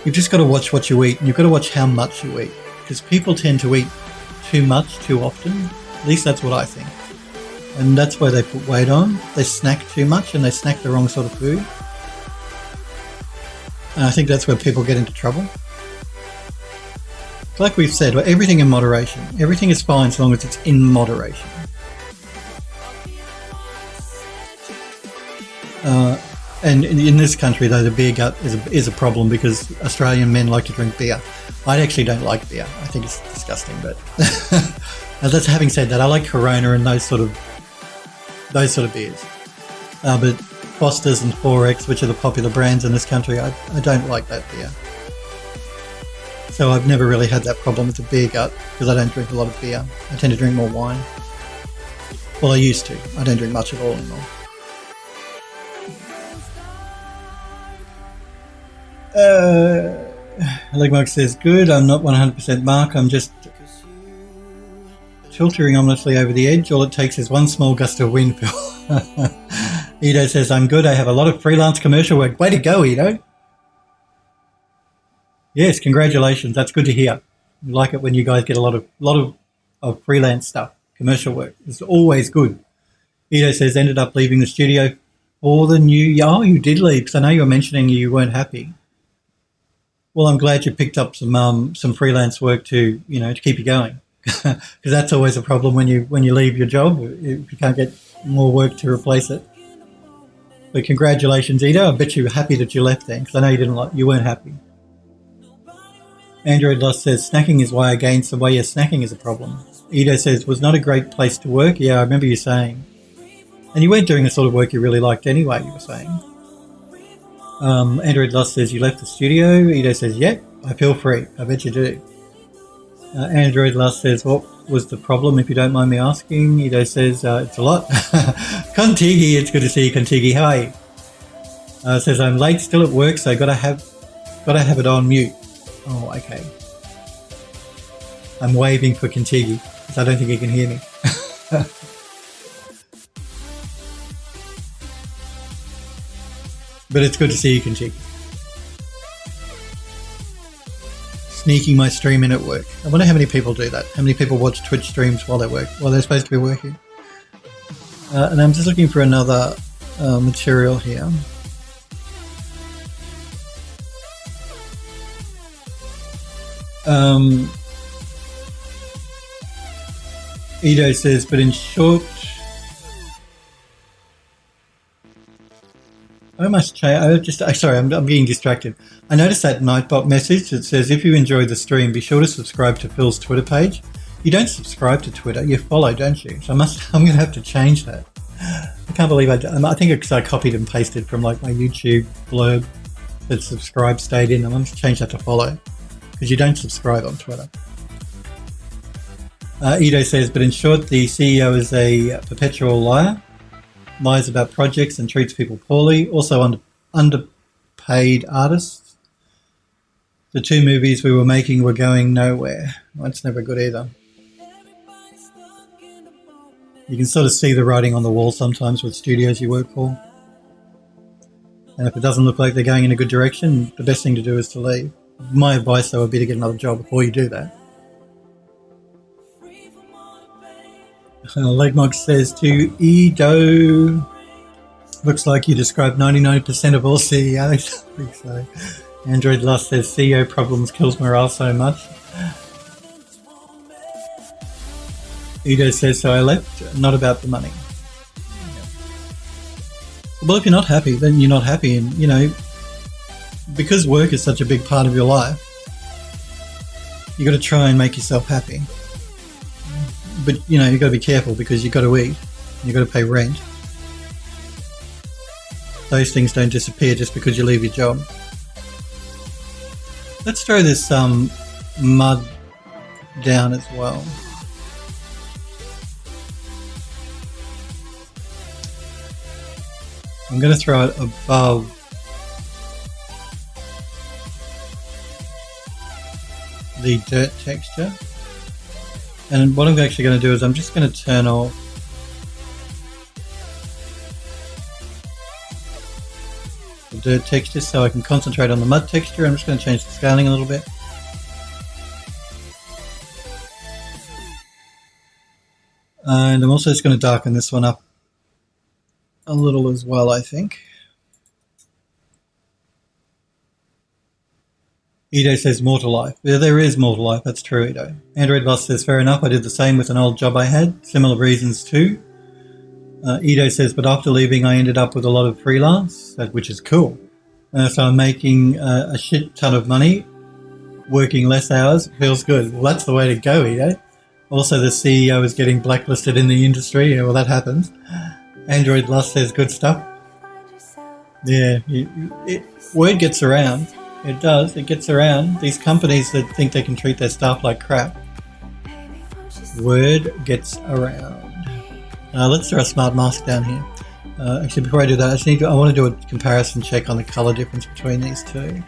S1: you've just got to watch what you eat, and you've got to watch how much you eat, because people tend to eat too much too often. At least that's what I think. And that's why they put weight on. They snack too much, and they snack the wrong sort of food. And I think that's where people get into trouble. Like we've said, everything in moderation. Everything is fine so long as it's in moderation. And in this country, though, the beer gut is a problem because Australian men like to drink beer. I actually don't like beer. I think it's disgusting. But that's having said that, I like Corona and those sort of beers. But Foster's and 4X, which are the popular brands in this country, I don't like that beer. So I've never really had that problem with the beer gut because I don't drink a lot of beer. I tend to drink more wine. Well, I used to. I don't drink much at all anymore. Legmark says, good, I'm not 100% Mark, I'm just filtering ominously over the edge. All it takes is one small gust of wind, Phil. Ido says, I'm good, I have a lot of freelance commercial work. Way to go, Ido. Yes, congratulations, that's good to hear. We like it when you guys get a lot of freelance stuff, commercial work. It's always good. Ido says, ended up leaving the studio for the new year. Oh, you did leave, because I know you were mentioning you weren't happy. Well, I'm glad you picked up some freelance work to keep you going, because that's always a problem when you leave your job, if you can't get more work to replace it. But congratulations, Ido. I bet you were happy that you left then, because I know you weren't happy. Android Lost says, snacking is why I gained some weight. Yeah, snacking is a problem. Ido says, was not a great place to work. Yeah, I remember you saying. And you weren't doing the sort of work you really liked anyway, you were saying. Android Lost says, you left the studio. Ido says, yep, I feel free. I bet you do. Android Lust says, what was the problem, if you don't mind me asking? Ido says, it's a lot. Kontigi, it's good to see you, Kontigi. How are you? Says, I'm late, still at work, so gotta have it on mute. Oh, okay. I'm waving for Kontigi, because I don't think he can hear me. But it's good to see you, Kontigi. Sneaking my stream in at work. I wonder how many people do that. How many people watch Twitch streams while they're supposed to be working. And I'm just looking for another material here. Ido says, but in short, I must change. Sorry, I'm getting distracted. I noticed that Nightbot message that says, if you enjoy the stream, be sure to subscribe to Phil's Twitter page. You don't subscribe to Twitter, you follow, don't you? So I'm going to have to change that. I can't believe I think it's because I copied and pasted from like my YouTube blurb that subscribe stayed in. I'm going to change that to follow, because you don't subscribe on Twitter. Ido says, but in short, the CEO is a perpetual liar. Lies about projects and treats people poorly. Also underpaid artists. The 2 movies we were making were going nowhere. That's never good either. You can sort of see the writing on the wall sometimes with studios you work for. And if it doesn't look like they're going in a good direction, the best thing to do is to leave. My advice, though, would be to get another job before you do that. Legmog says to Ido, looks like you described 99% of all CEOs. I think so. Android Lust says CEO problems kills morale so much. Ido says, so I left, not about the money. Well, if you're not happy, then you're not happy. And, you know, because work is such a big part of your life, you got to try and make yourself happy. But, you know, you've got to be careful, because you've got to eat, and you've got to pay rent. Those things don't disappear just because you leave your job. Let's throw this mud down as well. I'm going to throw it above the dirt texture. And what I'm actually going to do is I'm just going to turn off the dirt texture so I can concentrate on the mud texture. I'm just going to change the scaling a little bit. And I'm also just going to darken this one up a little as well, I think. Ido says more to life. Yeah, there is more to life. That's true, Ido. Android Boss says, fair enough. I did the same with an old job I had. Similar reasons too. Ido says, but after leaving, I ended up with a lot of freelance, which is cool. So I'm making a shit ton of money, working less hours. Feels good. Well, that's the way to go, Ido. Also, the CEO is getting blacklisted in the industry. Yeah, well, that happens. Android Lust says, good stuff. Yeah, word gets around. It does. It gets around. These companies that think they can treat their staff like crap. Word gets around. Let's throw a smart mask down here. Actually, before I do that, I want to do a comparison check on the color difference between these two.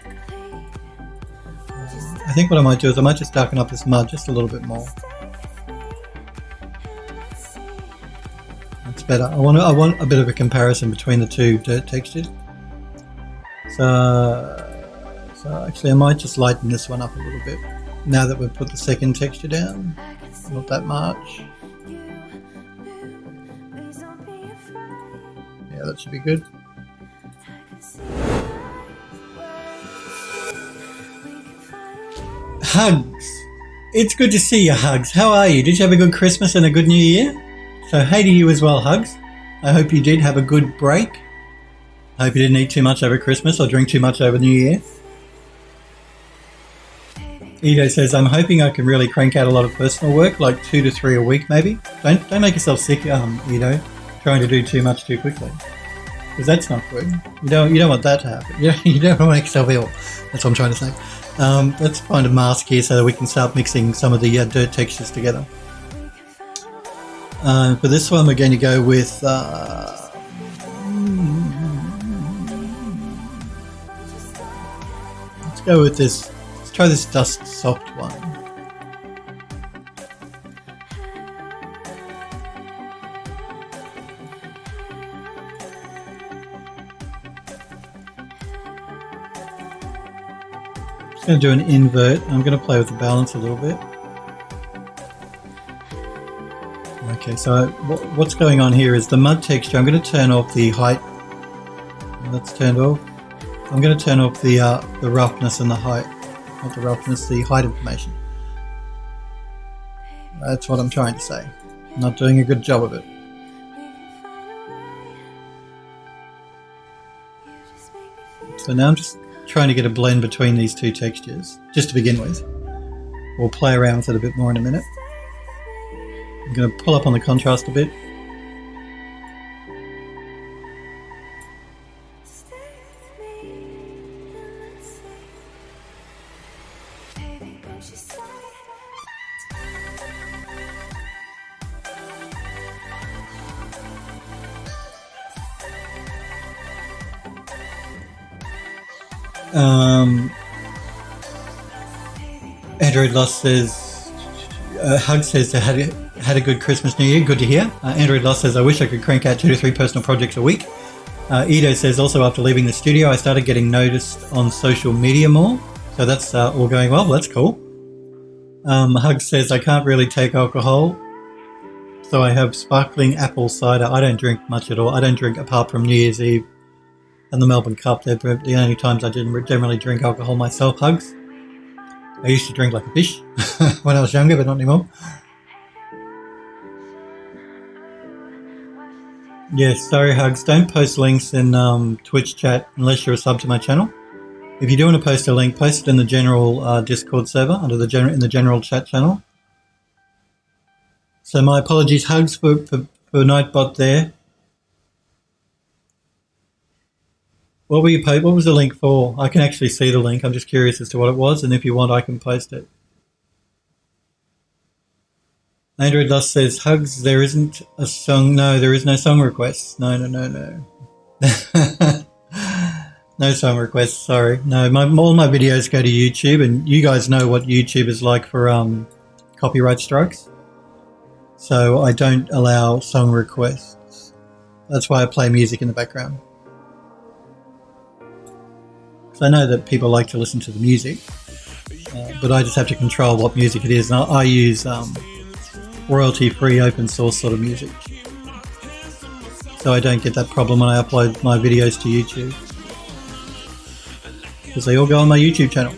S1: I think what I might do is I might just darken up this mud just a little bit more. That's better. I want a bit of a comparison between the two dirt textures. So actually I might just lighten this one up a little bit now that we've put the second texture down. Not that much. Yeah, that should be good. Hugs. It's good to see you, Hugs. How are you? Did you have a good Christmas and a good New Year? So hey to you as well, Hugs. I hope you did have a good break. I hope you didn't eat too much over Christmas or drink too much over New Year. Ido says, I'm hoping I can really crank out a lot of personal work, like 2 to 3 a week maybe. Don't make yourself sick, Ido, trying to do too much too quickly. because that's not good. You don't want that to happen. You don't want to make yourself ill. That's what I'm trying to say. Let's find a mask here so that we can start mixing some of the dirt textures together. For this one, we're going to go with let's go with this. Let's try this dust soft one. Going to do an invert. I'm going to play with the balance a little bit. Okay, so what's going on here is the mud texture. I'm going to turn off the height. That's turned off. I'm going to turn off the roughness and the height. Not the roughness, the height information. That's what I'm trying to say. I'm not doing a good job of it. So now I'm just trying to get a blend between these two textures, just to begin with. We'll play around with it a bit more in a minute. I'm going to pull up on the contrast a bit. Android Lost says, Hug says they had a good Christmas New Year. Good to hear. Android Lost says, I wish I could crank out 2 to 3 personal projects a week. Edo says, also after leaving the studio, I started getting noticed on social media more. So that's all going well. That's cool. Hug says, I can't really take alcohol. So I have sparkling apple cider. I don't drink much at all. I don't drink apart from New Year's Eve and the Melbourne Cup. They're the only times I didn't generally drink alcohol myself. Hugs. I used to drink like a fish when I was younger, but not anymore. Yes, sorry, Hugs. Don't post links in Twitch chat unless you're a sub to my channel. If you do want to post a link, post it in the general Discord server under in the general chat channel. So my apologies, Hugs, for Nightbot there. What was the link for? I can actually see the link. I'm just curious as to what it was, and if you want, I can post it. Android Lust says, Hugs, there isn't a song. No, there is no song requests. No. No song requests, sorry. No, all my videos go to YouTube, and you guys know what YouTube is like for copyright strikes. So I don't allow song requests. That's why I play music in the background. So I know that people like to listen to the music, but I just have to control what music it is. And I use royalty-free open source sort of music. So I don't get that problem when I upload my videos to YouTube. Because they all go on my YouTube channel.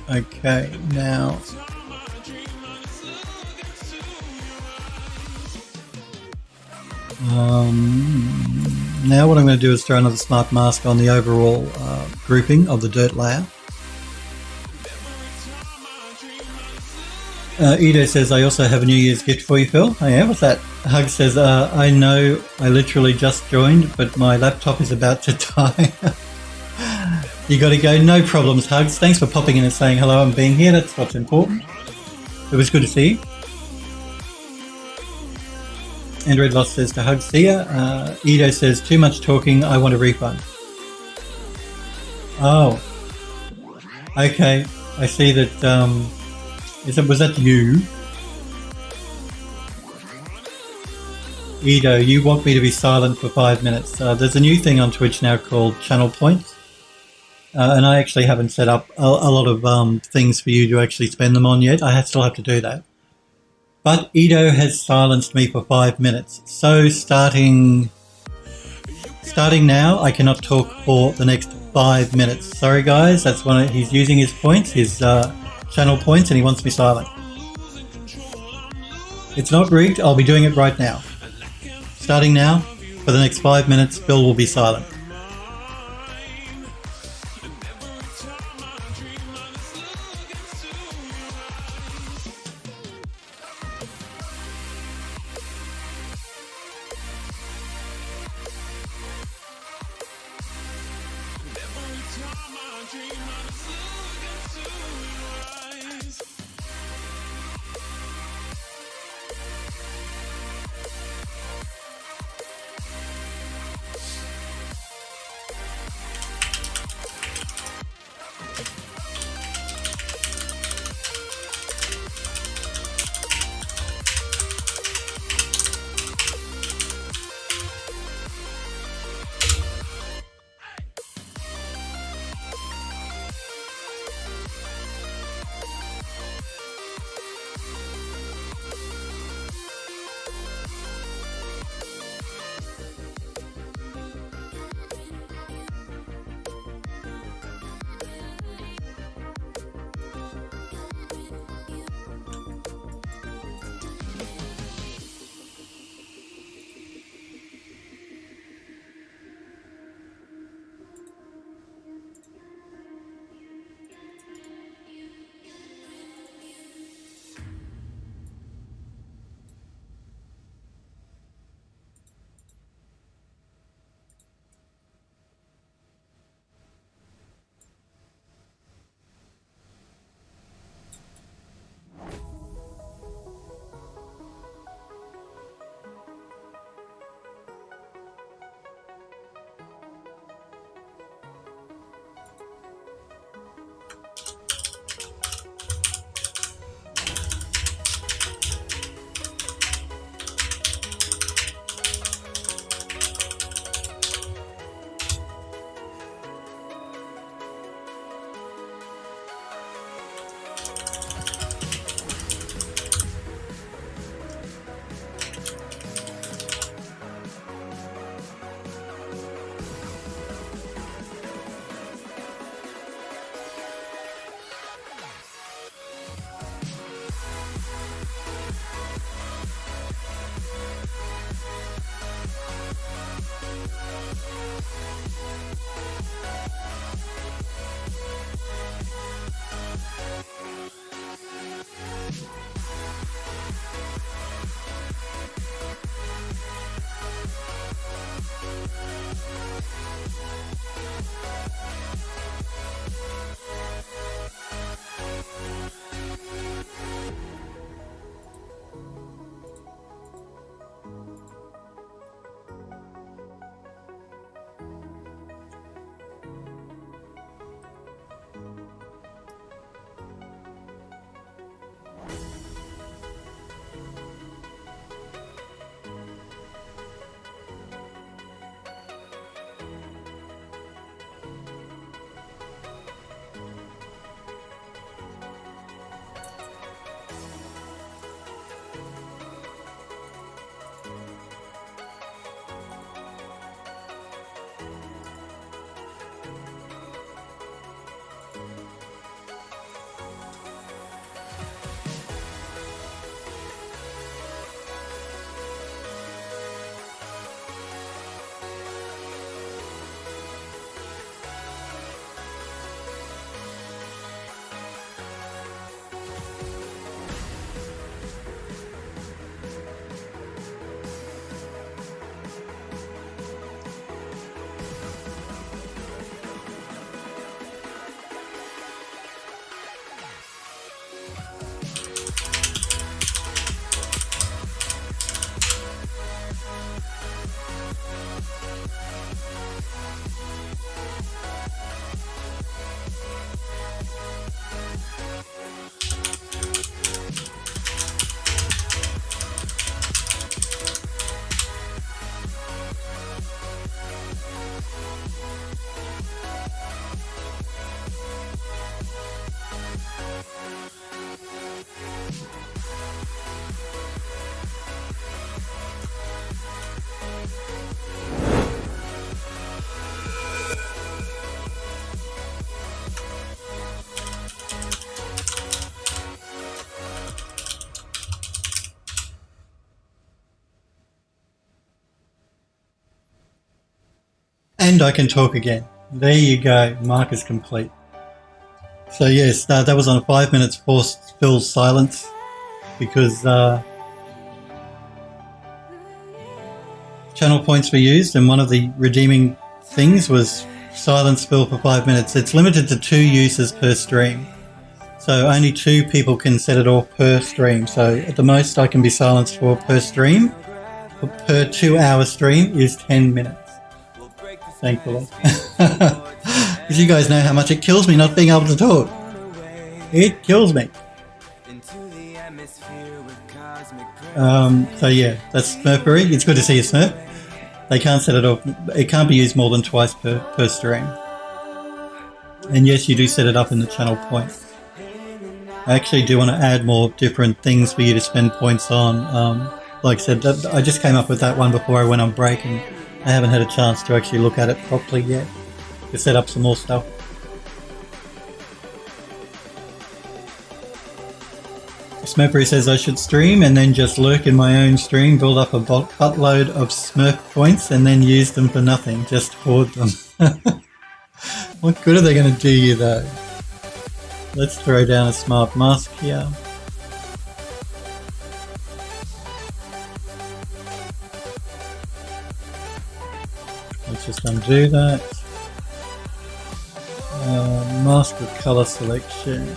S1: Okay, now... now what I'm going to do is throw another smart mask on the overall grouping of the dirt layer. Edo says, I also have a New Year's gift for you, Phil. Oh yeah, what's that? Hug says, I know I literally just joined, but my laptop is about to die. You got to go. No problems, Hugs. Thanks for popping in and saying hello and being here. That's what's important. It was good to see you. Android Lost says to Hug, see ya. Edo says, too much talking, I want a refund. Oh. Okay. I see that, was that you? Edo, you want me to be silent for 5 minutes. There's a new thing on Twitch now called channel points. And I actually haven't set up a lot of things for you to actually spend them on yet. I still have to do that. But Edo has silenced me for 5 minutes. So starting now, I cannot talk for the next 5 minutes. Sorry guys, that's when he's using his points, his channel points, and he wants me silent. It's not rigged, I'll be doing it right now. Starting now, for the next 5 minutes, Bill will be silent. And I can talk again. There you go. Mark is complete. So yes, that was on 5 minutes forced Phil silence because channel points were used, and one of the redeeming things was silence Phil for 5 minutes. It's limited to 2 uses per stream. So only 2 people can set it off per stream. So at the most I can be silenced for per stream, per 2-hour stream is 10 minutes. Thankfully. Because you guys know how much it kills me not being able to talk. It kills me. So yeah, that's Smurfberry. It's good to see you, Smurf. They can't set it off. It can't be used more than twice per stream. And yes, you do set it up in the channel points. I actually do want to add more different things for you to spend points on. Like I said, I just came up with that one before I went on break, and I haven't had a chance to actually look at it properly yet to set up some more stuff. Smurfberry says I should stream and then just lurk in my own stream, build up a buttload of Smurf points and then use them for nothing, just hoard them. What good are they going to do you though? Let's throw down a smart mask here. Let's just undo that. Mask with color selection.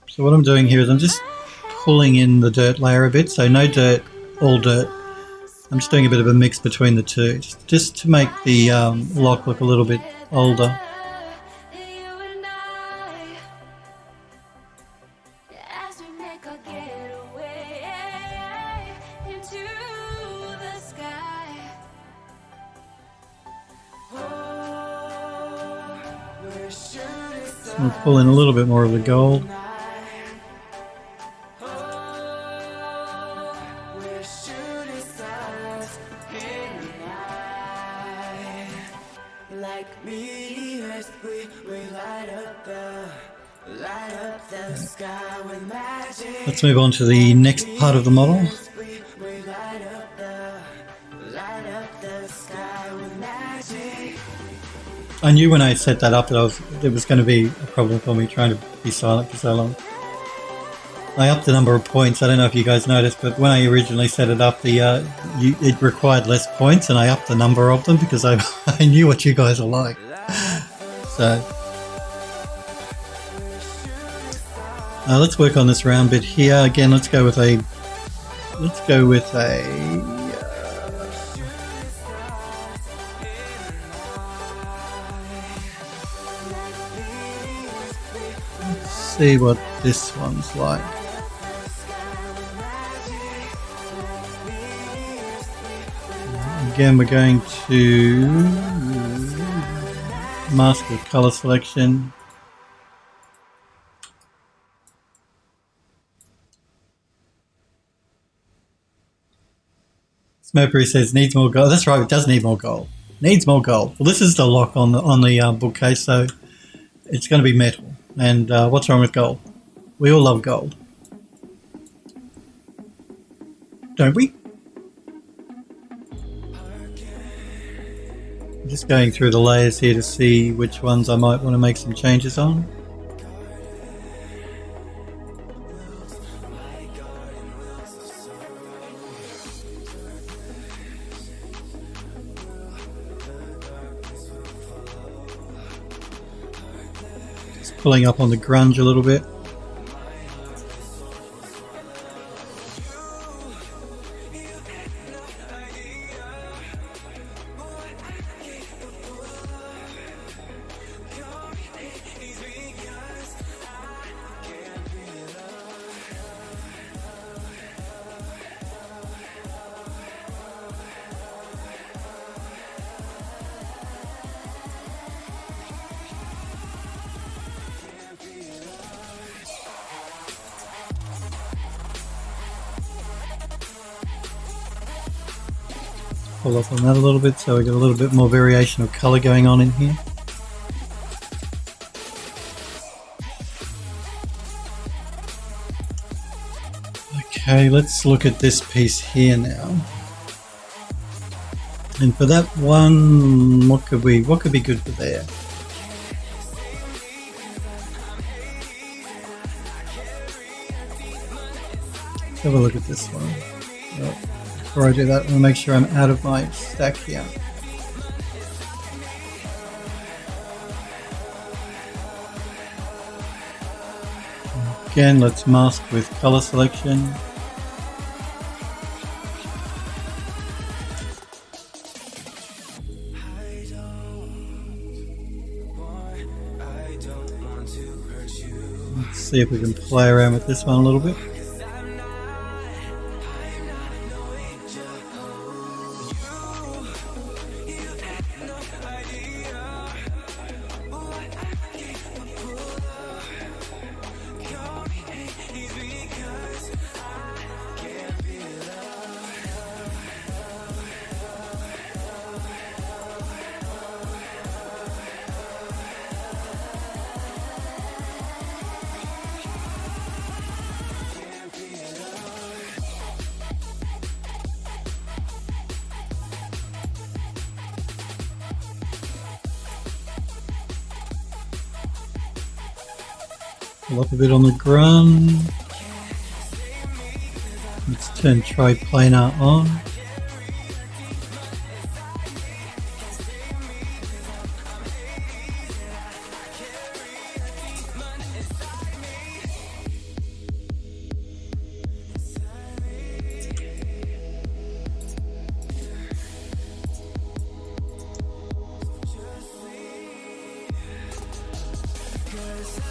S1: So what I'm doing here is I'm just pulling in the dirt layer a bit, so no dirt, all dirt. I'm just doing a bit of a mix between the two, just to make the lock look a little bit older. So I'll pull in a little bit more of the gold. Let's move on to the next part of the model. I knew when I set that up that it was going to be a problem for me trying to be silent for so long. I upped the number of points. I don't know if you guys noticed, but when I originally set it up, it required less points, and I upped the number of them because I knew what you guys are like. So let's work on this round bit here. Again, let's go with a let's see what this one's like. Again, we're going to mask with color selection. Smurfberry says needs more gold. That's right, it does need more gold. Needs more gold. Well, this is the lock on the bookcase, so it's going to be metal. And what's wrong with gold? We all love gold, don't we? I'm just going through the layers here to see which ones I might want to make some changes on. Just pulling up on the grunge a little bit. pull off on that a little bit so we get a little bit more variation of colour going on in here. Okay, let's look at this piece here now. And for that one, what could be good for there? Let's have a look at this one. Oh, before I do that, I want to make sure I'm out of my stack here. Again, let's mask with color selection. Let's see if we can play around with this one a little bit. Pull up a bit on the ground. Let's turn triplanar on.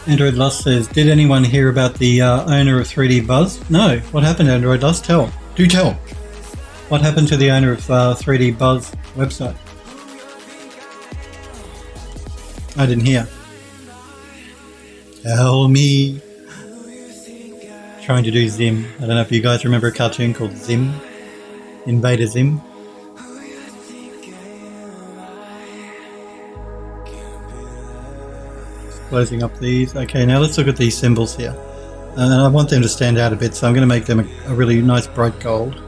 S1: Android Lust says, did anyone hear about the owner of 3D Buzz? No. What happened, Android Lust? Tell. Do tell. What happened to the owner of 3D Buzz website? I didn't hear. Tell me. Trying to do Zim. I don't know if you guys remember a cartoon called Zim. Invader Zim. Closing up these. Okay, now let's look at these symbols here. And I want them to stand out a bit, so I'm going to make them a really nice bright gold.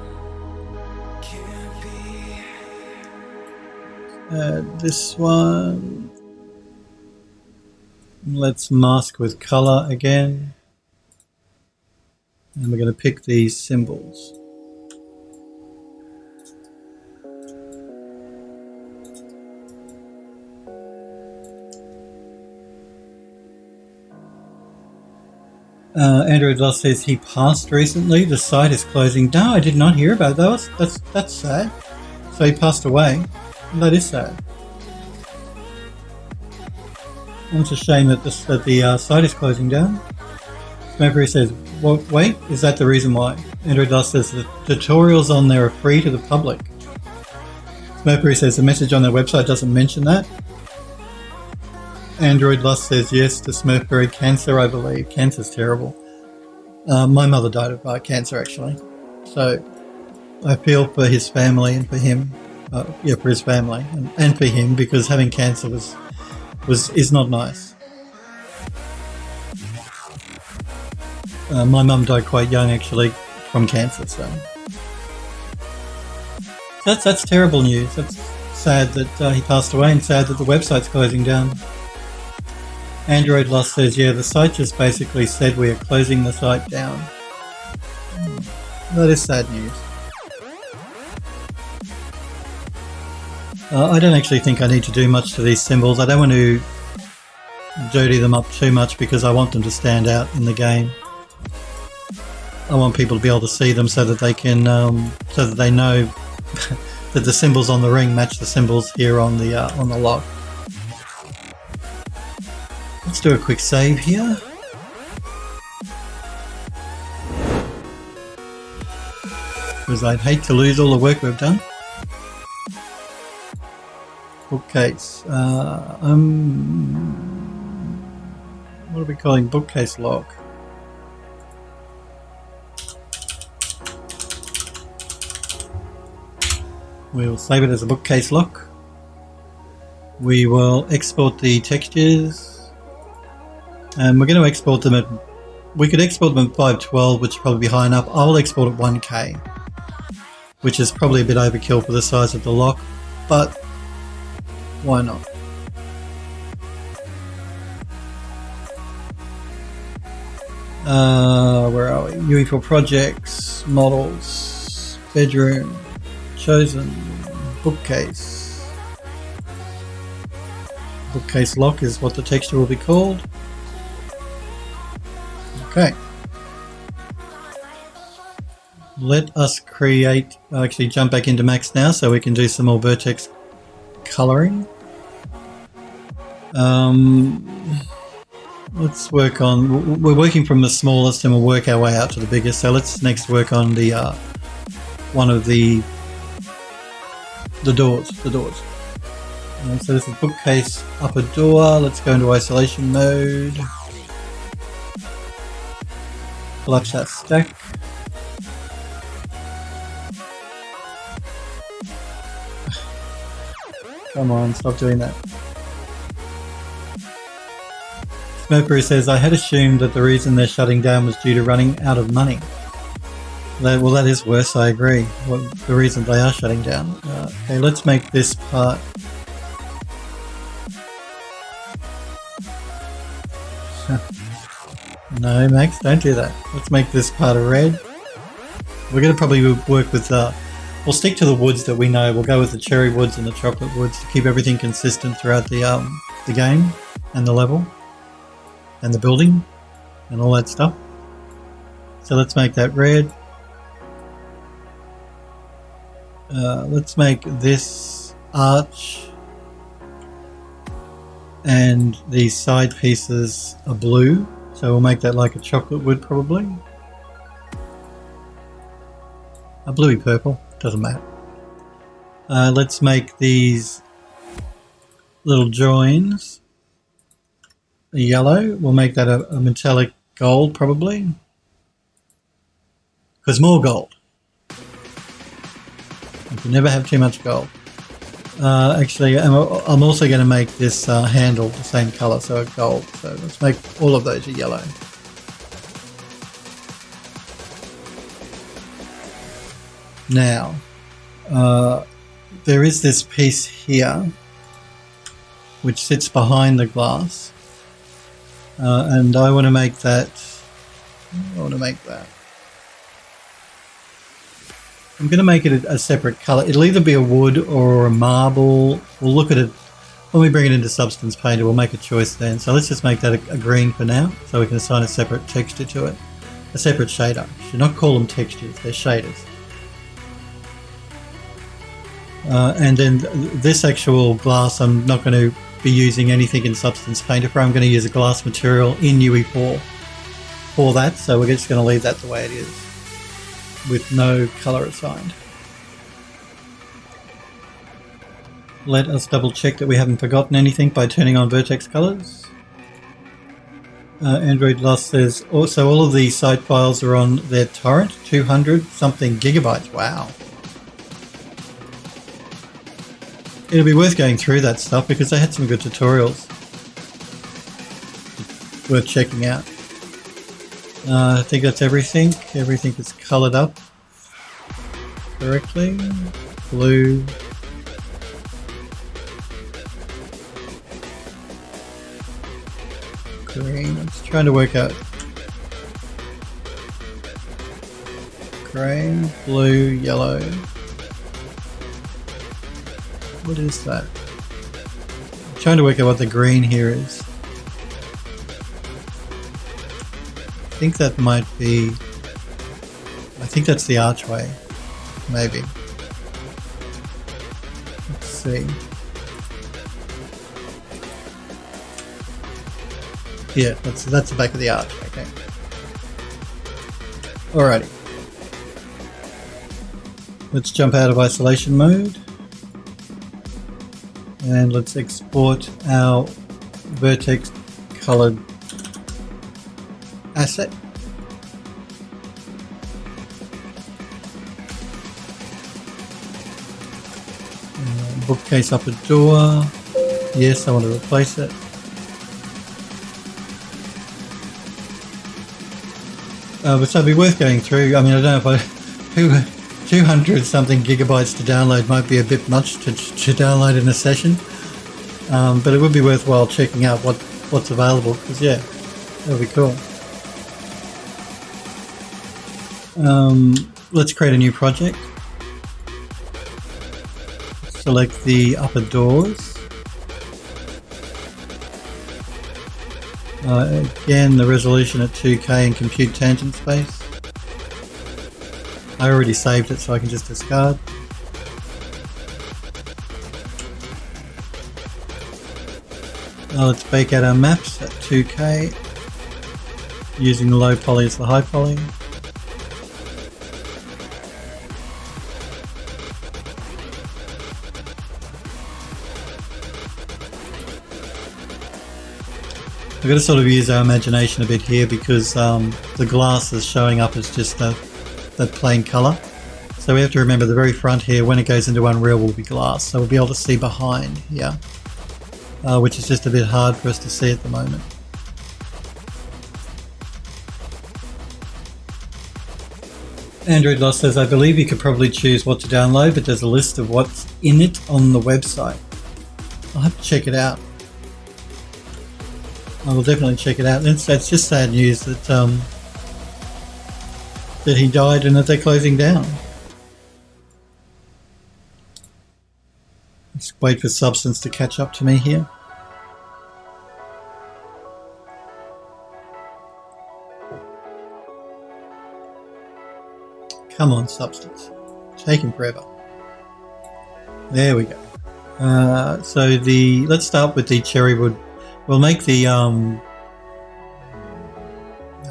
S1: This one. Let's mask with color again. And we're going to pick these symbols. Android Lost says he passed recently. The site is closing. No, I did not hear about that. That's sad. So he passed away. That is sad. And it's a shame that the site is closing down. Smokery says, well, wait, is that the reason why? Android Lost says the tutorials on there are free to the public. Smokery says the message on their website doesn't mention that. Android Lust says yes to Smurfberry. Cancer, I believe. Cancer's terrible. My mother died of cancer, actually. So I feel for his family and for him. For his family and for him, because having cancer is not nice. My mum died quite young, actually, from cancer. So that's terrible news. That's sad that he passed away, and sad that the website's closing down. Android Lost says, yeah, the site just basically said we are closing the site down. That is sad news. I don't actually think I need to do much to these symbols. I don't want to dirty them up too much because I want them to stand out in the game. I want people to be able to see them so that they can, so that they know that the symbols on the ring match the symbols here on the lock. Let's do a quick save here. Because I'd hate to lose all the work we've done. Bookcase. What are we calling bookcase lock? We'll save it as a bookcase lock. We will export the textures, and we're going to export them at, we could export them at 512, which would probably be high enough. I'll export at 1K, which is probably a bit overkill for the size of the lock, but why not? Where are we? UE4 projects, models, bedroom, chosen, bookcase. Bookcase lock is what the texture will be called. Okay. Let us create, I'll actually jump back into Max now so we can do some more vertex coloring. Let's work on, we're working from the smallest and we'll work our way out to the biggest. So let's next work on the one of the doors. So this is bookcase upper door. Let's go into isolation mode. Collapse that stack. Come on, stop doing that. Smoker says, I had assumed that the reason they're shutting down was due to running out of money. Well, that is worse, I agree. Well, the reason they are shutting down. Okay, let's make this part. No, Max, don't do that. Let's make this part a red. We're going to probably work with, we'll stick to the woods that we know. We'll go with the cherry woods and the chocolate woods to keep everything consistent throughout the game and the level. And the building and all that stuff. So let's make that red. Let's make this arch and these side pieces a blue. So we'll make that like a chocolate wood probably. A bluey purple, doesn't matter. Let's make these little joins yellow. We'll make that a metallic gold probably, because more gold. You can never have too much gold. Actually, I'm also going to make this handle the same color, so it's gold. So let's make all of those a yellow. Now, there is this piece here which sits behind the glass. And I want to make that, I'm going to make it a separate color. It'll either be a wood or a marble. We'll look at it when we bring it into Substance Painter. We'll make a choice then. So let's just make that a green for now, so we can assign a separate texture to it, a separate shader. Should not call them textures; they're shaders. And then this actual glass, I'm not going to be using anything in Substance Painter for. I'm going to use a glass material in UE4 for that, so we're just going to leave that the way it is with no color assigned. Let us double check that we haven't forgotten anything by turning on vertex colors. Android Lost says also all of these site files are on their torrent, 200 something gigabytes. Wow. It'll be worth going through that stuff because they had some good tutorials worth checking out. I think that's everything. Everything is coloured up correctly. Blue. Green. I'm just trying to work out. Grey, blue, yellow. What is that? I'm trying to work out what the green here is. I think that might be, I think that's the archway, maybe. Let's see. Yeah, that's the back of the arch, okay. Alrighty. Let's jump out of isolation mode. And let's export our vertex colored asset. bookcase upper door. Yes, I want to replace it. But so it'd be worth going through. I mean, I don't know if 200 something gigabytes to download might be a bit much to download in a session. But it would be worthwhile checking out what's available, because yeah, that'll be cool. Let's create a new project. Select the upper doors. Again, the resolution at 2K and compute tangent space. I already saved it, so I can just discard. Let's bake out our maps at 2K using the low poly as the high poly. We've got to sort of use our imagination a bit here, because the glass is showing up as just that plain colour. So we have to remember the very front here, when it goes into Unreal, will be glass. So we'll be able to see behind here, which is just a bit hard for us to see at the moment. Android Lost says, I believe you could probably choose what to download, but there's a list of what's in it on the website. I'll have to check it out. I will definitely check it out. It's just sad news that that he died and that they're closing down. Let's wait for Substance to catch up to me here. Come on, Substance. Taking forever. There we go. So let's start with the cherry wood. We'll make the,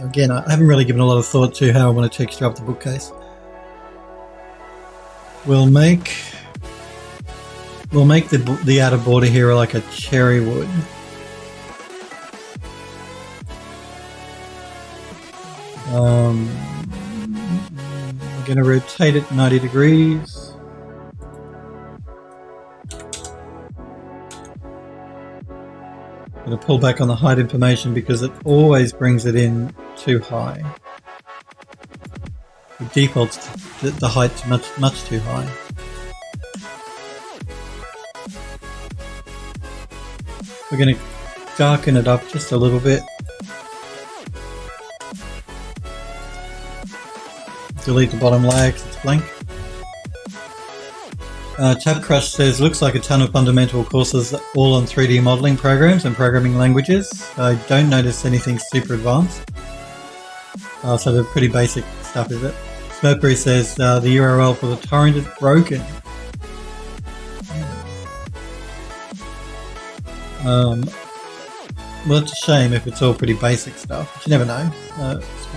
S1: again, I haven't really given a lot of thought to how I want to texture up the bookcase. We'll make the outer border here like a cherry wood. I'm going to rotate it 90 degrees. I'm going to pull back on the height information because it always brings it in too high. It defaults to the height much too high. We're going to darken it up just a little bit. Delete the bottom layer because it's blank. Tab Crush says, looks like a ton of fundamental courses all on 3D modeling programs and programming languages. I don't notice anything super advanced. So they're pretty basic stuff, is it? Smurfberry says, the URL for the torrent is broken. Well, it's a shame if it's all pretty basic stuff, but you never know.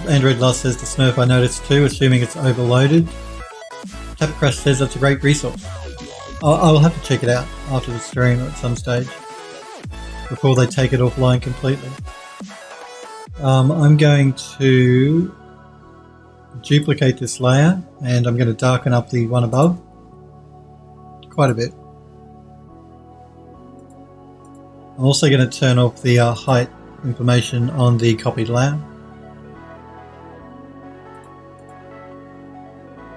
S1: Android Lost says, the Smurf I noticed too, assuming it's overloaded. Tab Crush says, that's a great resource. I'll have to check it out after the stream at some stage before they take it offline completely. I'm going to duplicate this layer and I'm going to darken up the one above quite a bit. I'm also going to turn off the height information on the copied layer.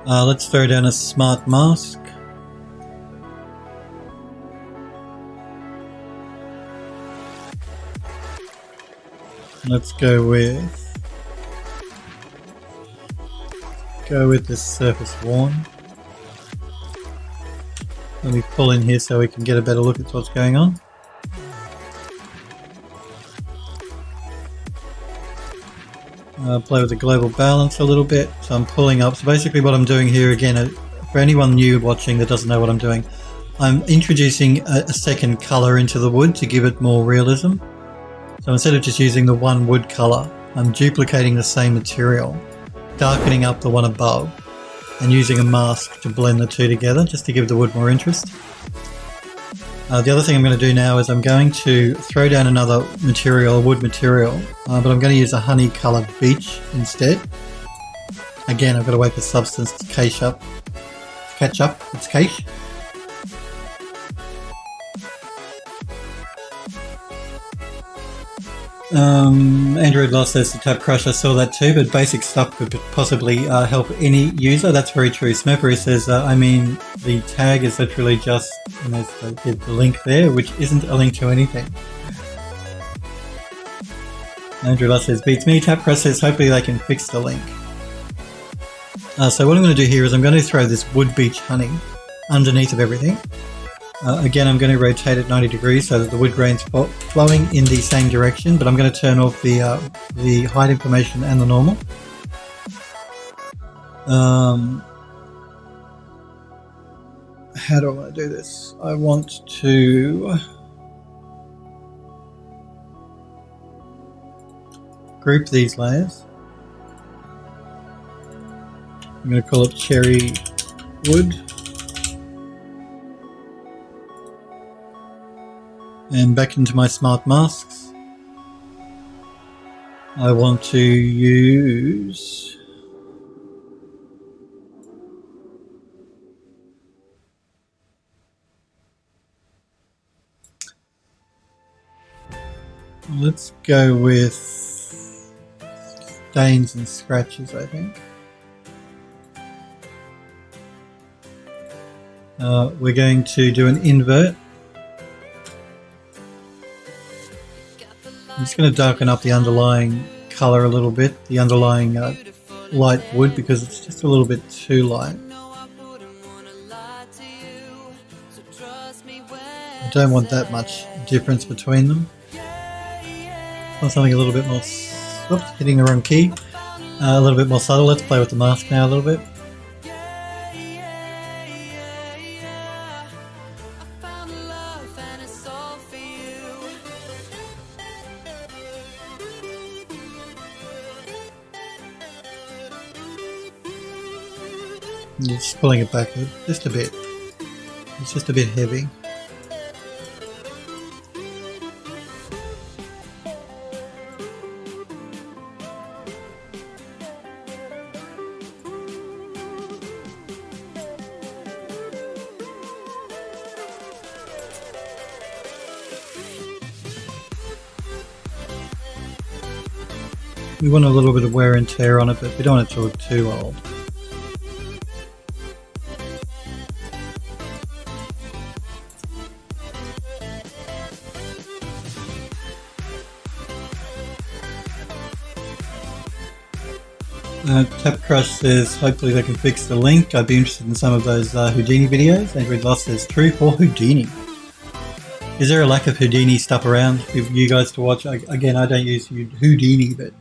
S1: Let's throw down a smart mask. Let's go with this surface worn. Let me pull in here so we can get a better look at what's going on. Play with the global balance a little bit. So I'm pulling up. So basically what I'm doing here, again, for anyone new watching that doesn't know what I'm doing, I'm introducing a second color into the wood to give it more realism. So instead of just using the one wood color, I'm duplicating the same material, darkening up the one above, and using a mask to blend the two together just to give the wood more interest. The other thing I'm going to do now is I'm going to throw down another material, a wood material, but I'm going to use a honey coloured beech instead. Again, I've got to wait for Substance to catch up. It's cache. Android Lost says to tap crush. I saw that too, but basic stuff could possibly help any user. That's very true. Smurpery says, I mean, the tag is literally just, and there's the link there, which isn't a link to anything. Andrew Lost says, beats me. Tap crush says, hopefully they can fix the link. So what I'm going to do here is I'm going to throw this wood beech honey underneath of everything. Again, I'm going to rotate it 90 degrees so that the wood grain's flowing in the same direction, but I'm going to turn off the hide information and the normal. How do I want to do this? I want to group these layers. I'm going to call it cherry wood. And back into my smart masks. I want to use let's go with stains and scratches, I think. We're going to do an invert. I'm just going to darken up the underlying colour a little bit, the underlying light wood, because it's just a little bit too light. I don't want that much difference between them. I want something a little bit more, oops, hitting the wrong key, a little bit more subtle. Let's play with the mask now a little bit. Just pulling it back just a bit. It's just a bit heavy. We want a little bit of wear and tear on it, but we don't want it to look too old. Tap Crush says, hopefully they can fix the link. I'd be interested in some of those Houdini videos. Android Lost says, true for Houdini. Is there a lack of Houdini stuff around for you guys to watch? Again, I don't use Houdini, but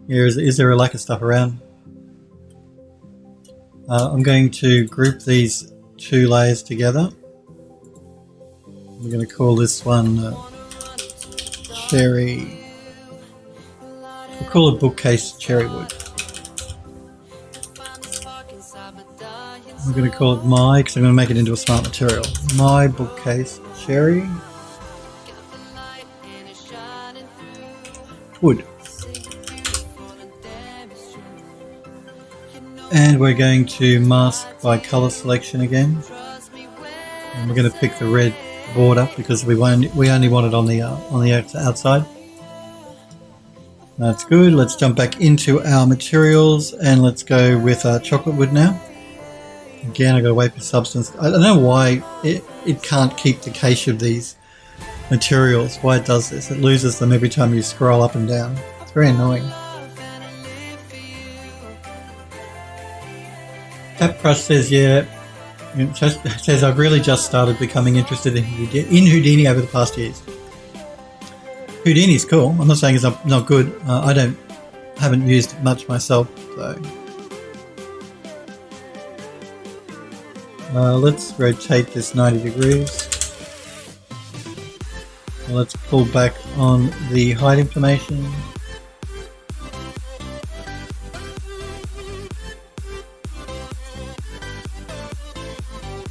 S1: yeah, is there a lack of stuff around? I'm going to group these two layers together. We're going to call this one cherry. We'll call it bookcase cherry wood. I'm going to call it my, because I'm going to make it into a smart material. My bookcase cherry wood. And we're going to mask by color selection again. And we're going to pick the red border because we only want it on the outside. That's good. Let's jump back into our materials and let's go with chocolate wood now. Again, I've got to wait for substance. I don't know why it can't keep the cache of these materials, why it does this. It loses them every time you scroll up and down. It's very annoying. Tap Crush says, yeah, it says I've really just started becoming interested in Houdini over the past years. Houdini's cool. I'm not saying it's not good. I haven't used it much myself, so. Let's rotate this 90 degrees. Let's pull back on the hide information.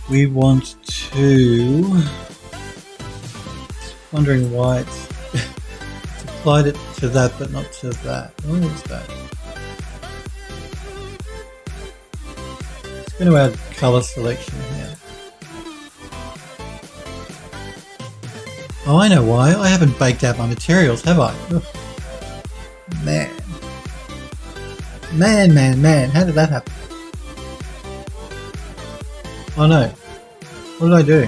S1: We want to, wondering why it's applied it to that but not to that. What is that? It's going to add color selection here. Oh, I know why. I haven't baked out my materials, have I? Ugh. Man. Man. How did that happen? Oh no. What did I do?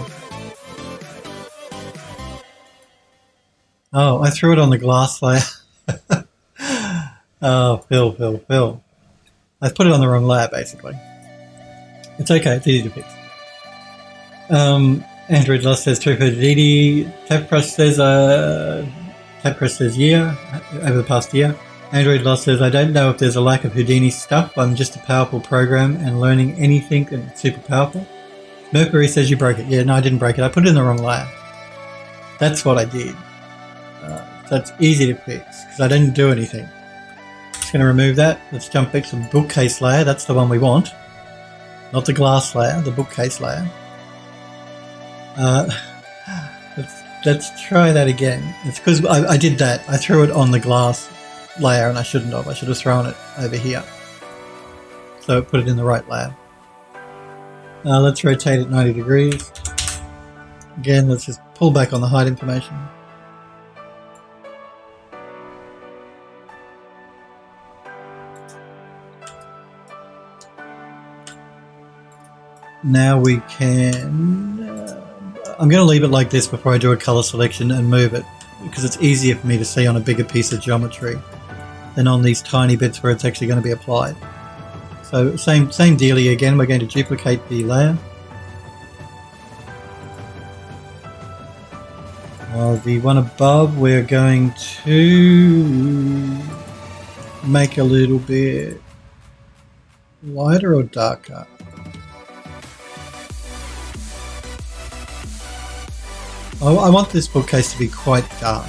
S1: Oh, I threw it on the glass layer. Oh, Phil. I put it on the wrong layer, basically. It's okay, it's easy to fix. Android Lost says 2 for Didi. Tapcrush says year, over the past year. Android Lost says, I don't know if there's a lack of Houdini stuff. I'm just a powerful program and learning anything that's super powerful. Mercury says you broke it. Yeah, no, I didn't break it. I put it in the wrong layer. That's what I did. So it's easy to fix because I didn't do anything. Just going to remove that. Let's jump back to the bookcase layer. That's the one we want. Not the glass layer, the bookcase layer. Let's try that again. It's because I did that. I threw it on the glass layer and I shouldn't have. I should have thrown it over here. So put it in the right layer. Let's rotate it 90 degrees. Again, let's just pull back on the height information. Now we can... I'm going to leave it like this before I do a color selection and move it because it's easier for me to see on a bigger piece of geometry than on these tiny bits where it's actually going to be applied. So same dealie again, we're going to duplicate the layer. The one above we're going to make a little bit lighter or darker. I want this bookcase to be quite dark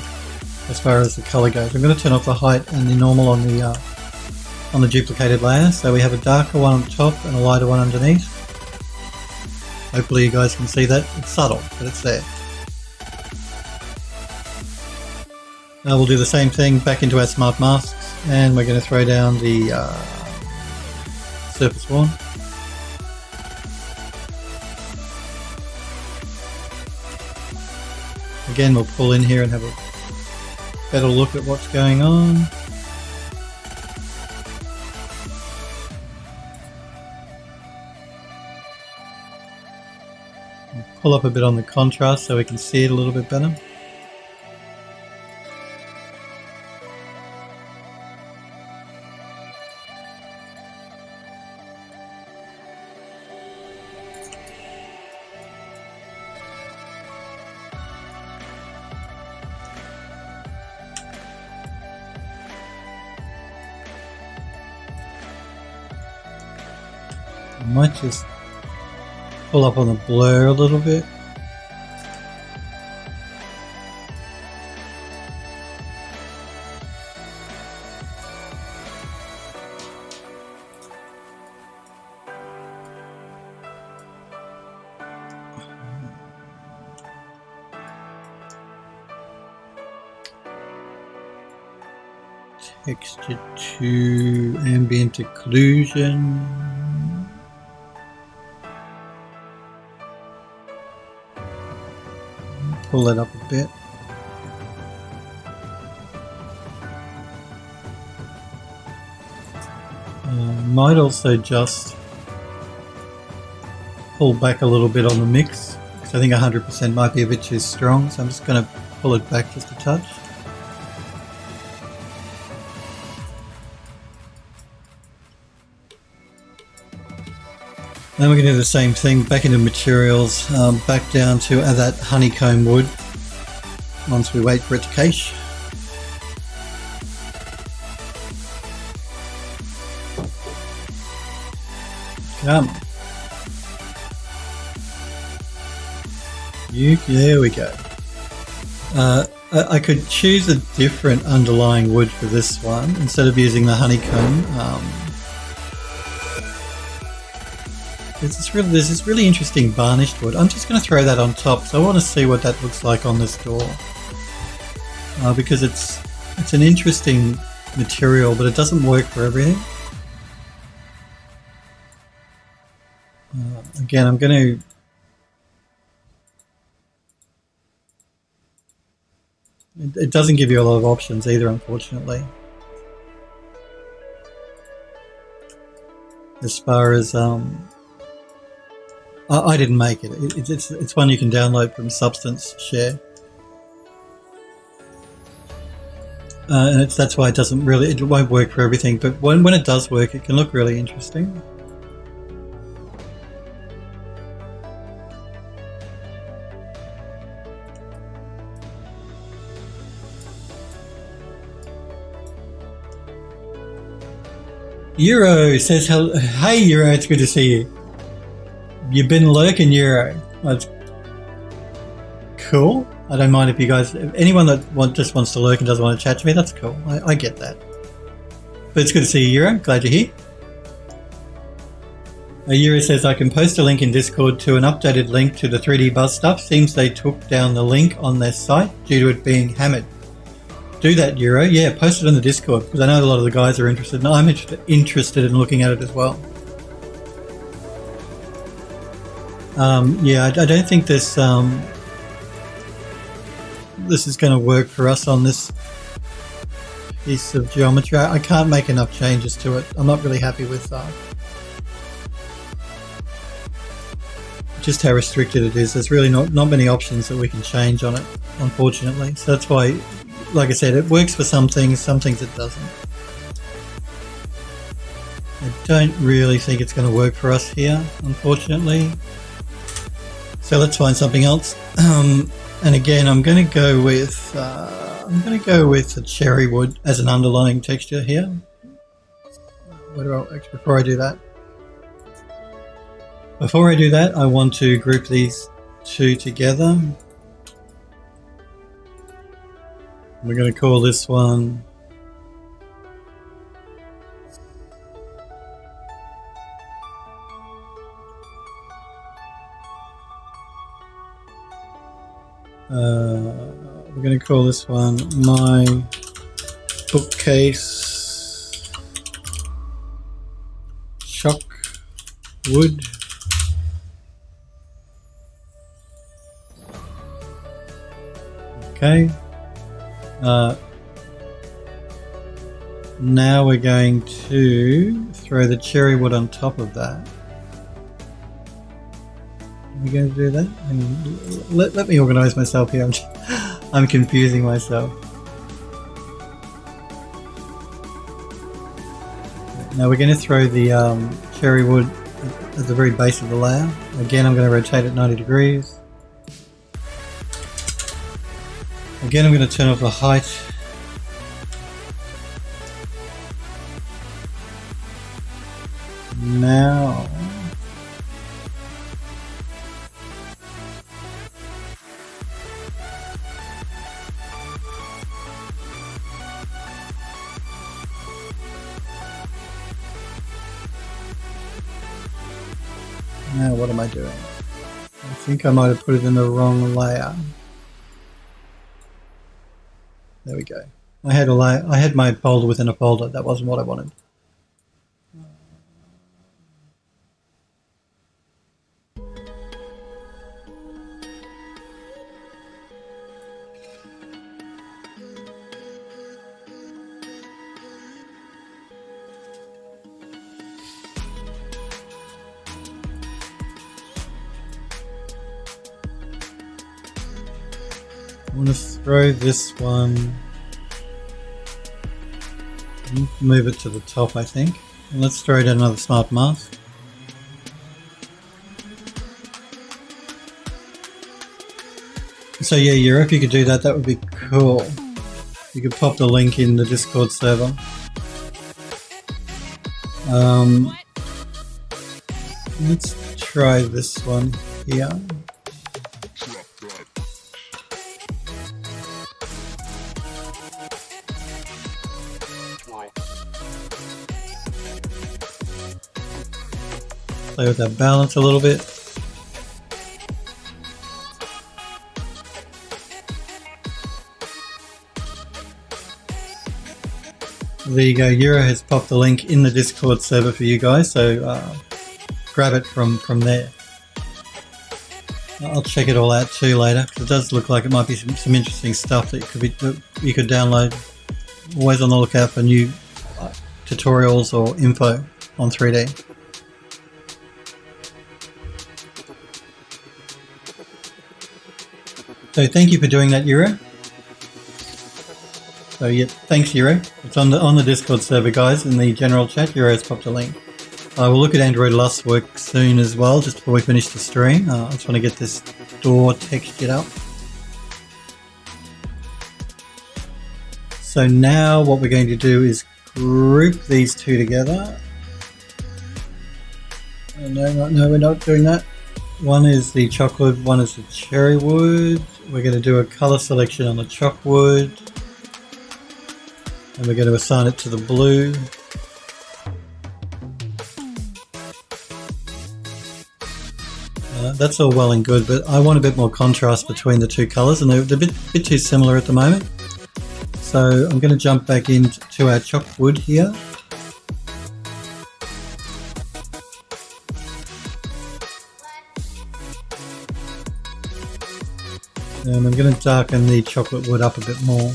S1: as far as the colour goes. I'm going to turn off the height and the normal on the duplicated layer, so we have a darker one on top and a lighter one underneath. Hopefully you guys can see that. It's subtle, but it's there. Now we'll do the same thing back into our smart masks, and we're going to throw down the surface one. Again, we'll pull in here and have a better look at what's going on. We'll pull up a bit on the contrast so we can see it a little bit better. I might just pull up on the blur a little bit. Texture to ambient occlusion. Pull it up a bit. Might also just pull back a little bit on the mix because I think 100% might be a bit too strong, so I'm just going to pull it back just a touch. Then we're going to do the same thing, back into materials, back down to that honeycomb wood once we wait for it to cache. Come on. There we go. I could choose a different underlying wood for this one instead of using the honeycomb. There's this really interesting varnished wood. I'm just going to throw that on top, so I want to see what that looks like on this door. Because it's an interesting material, but it doesn't work for everything. Again, I'm going to It doesn't give you a lot of options either, unfortunately. As far as I didn't make it. It's one you can download from Substance Share, and that's why it won't work for everything. But when it does work, it can look really interesting. Euro says, "Hey Euro, it's good to see you. You've been lurking, Euro. That's cool. I don't mind if you guys, anyone that just wants to lurk and doesn't want to chat to me, that's cool. I get that. But it's good to see you, Euro. Glad you're here." Euro says, "I can post a link in Discord to an updated link to the 3D Buzz stuff. Seems they took down the link on their site due to it being hammered." Do that, Euro. Yeah, post it in the Discord, because I know a lot of the guys are interested, and I'm interested in looking at it as well. Yeah, I don't think this is going to work for us on this piece of geometry. I can't make enough changes to it. I'm not really happy with just how restricted it is. There's really not many options that we can change on it, unfortunately. So that's why, like I said, it works for some things it doesn't. I don't really think it's going to work for us here, unfortunately. So let's find something else. And again, I'm going to go with the cherry wood as an underlying texture here. Before I do that, I want to group these two together. We're going to call this one my bookcase chalk wood. Okay. Now we're going to throw the cherry wood on top of that. Are we going to do that? Let me organise myself here. I'm confusing myself. Now we're going to throw the cherry wood at the very base of the layer. Again, I'm going to rotate it 90 degrees. Again, I'm going to turn off the height. Now, what am I doing? I think I might have put it in the wrong layer. There we go. I had my folder within a folder. That wasn't what I wanted. I'm going to throw this one, move it to the top, I think. And let's throw down another smart mask. So yeah, Euro, if you could do that, that would be cool. You could pop the link in the Discord server. Let's try this one here. Play with that balance a little bit. There you go, Euro has popped the link in the Discord server for you guys, so grab it from there. I'll check it all out too later, because it does look like it might be some interesting stuff that you could download. Always on the lookout for new tutorials or info on 3D. So thank you for doing that, Euro. So yeah, thanks, Euro. It's on the Discord server, guys, in the general chat. Euro's popped a link. I will look at Android Lust's work soon as well, just before we finish the stream. I just want to get this door textured up. So now what we're going to do is group these two together. Oh, no, we're not doing that. One is the chocolate, one is the cherry wood. We're going to do a color selection on the chalk wood. And we're going to assign it to the blue. That's all well and good, but I want a bit more contrast between the two colours, and they're a bit too similar at the moment. So I'm going to jump back into our chalk wood here. And I'm going to darken the chocolate wood up a bit more.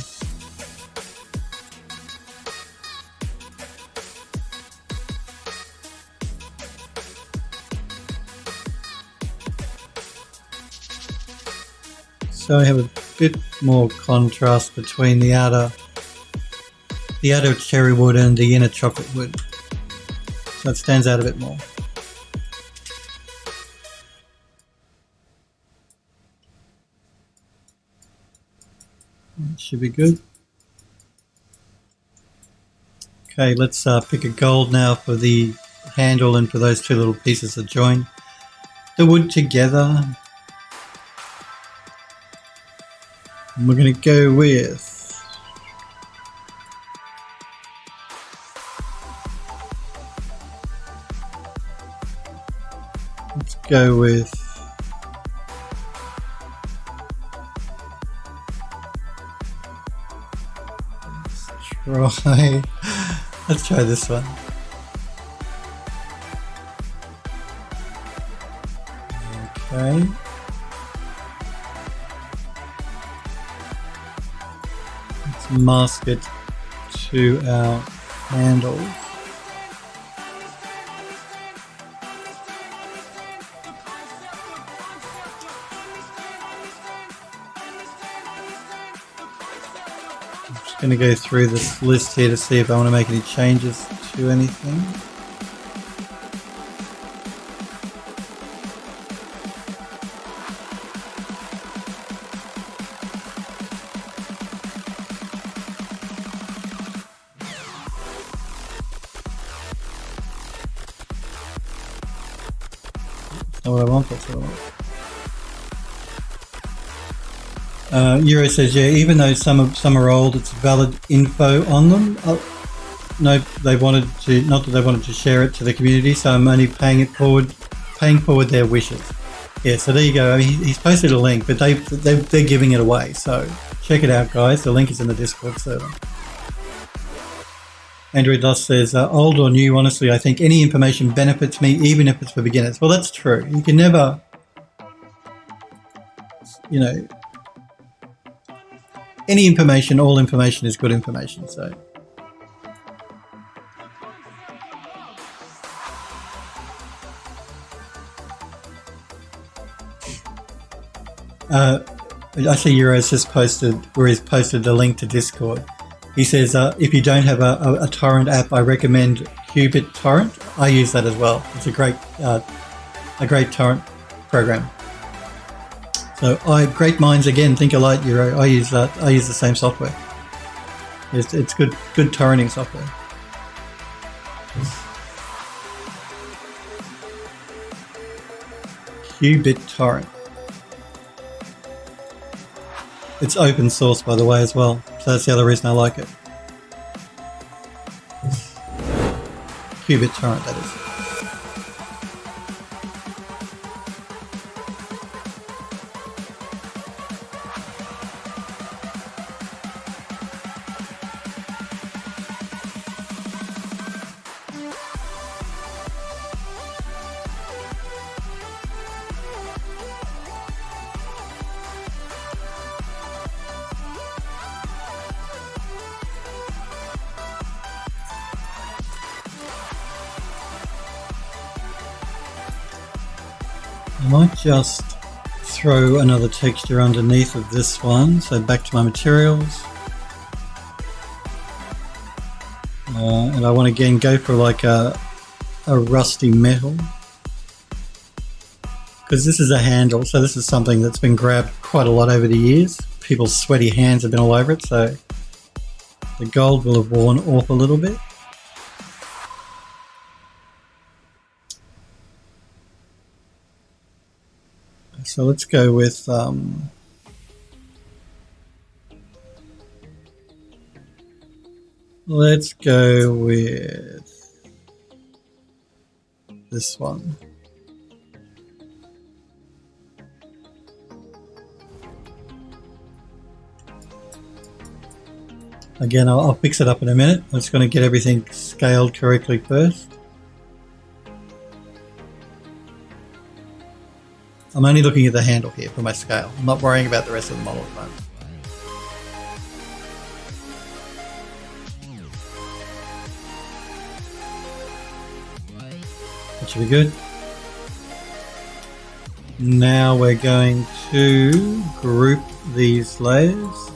S1: So I have a bit more contrast between the outer cherry wood and the inner chocolate wood. So it stands out a bit more. That should be good. Okay, let's pick a gold now for the handle and for those two little pieces that join the wood together. And we're going to go with let's try this one. Okay. Let's mask it to our handle. I'm just going to go through this list here to see if I want to make any changes to anything. What I want, that's what I want. Euro says, yeah, even though some are old, it's valid info on them. No, they wanted to, not that they wanted to share it to the community, so I'm only paying forward their wishes. Yeah, so there you go. I mean, he's posted a link, but they're giving it away. So check it out, guys. The link is in the Discord server. Android Dust says, old or new, honestly, I think any information benefits me, even if it's for beginners. Well, that's true. You can never, you know, any information, all information is good information. So, I see Euro's just posted, where he's posted the link to Discord. He says, if you don't have a torrent app, I recommend Qubit Torrent. I use that as well. It's a great torrent program. So great minds again think alike, Euro. I use the same software. It's good torrenting software. Qubit Torrent. It's open source, by the way, as well. So that's the other reason I like it. Qubit Torrent, that is. I might just throw another texture underneath of this one. So back to my materials. And I want to again go for like a rusty metal. Because this is a handle, so this is something that's been grabbed quite a lot over the years. People's sweaty hands have been all over it, so the gold will have worn off a little bit. So let's go with this one. Again, I'll fix it up in a minute. I'm just going to get everything scaled correctly first. I'm only looking at the handle here for my scale. I'm not worrying about the rest of the model at the moment. That should be good. Now we're going to group these layers.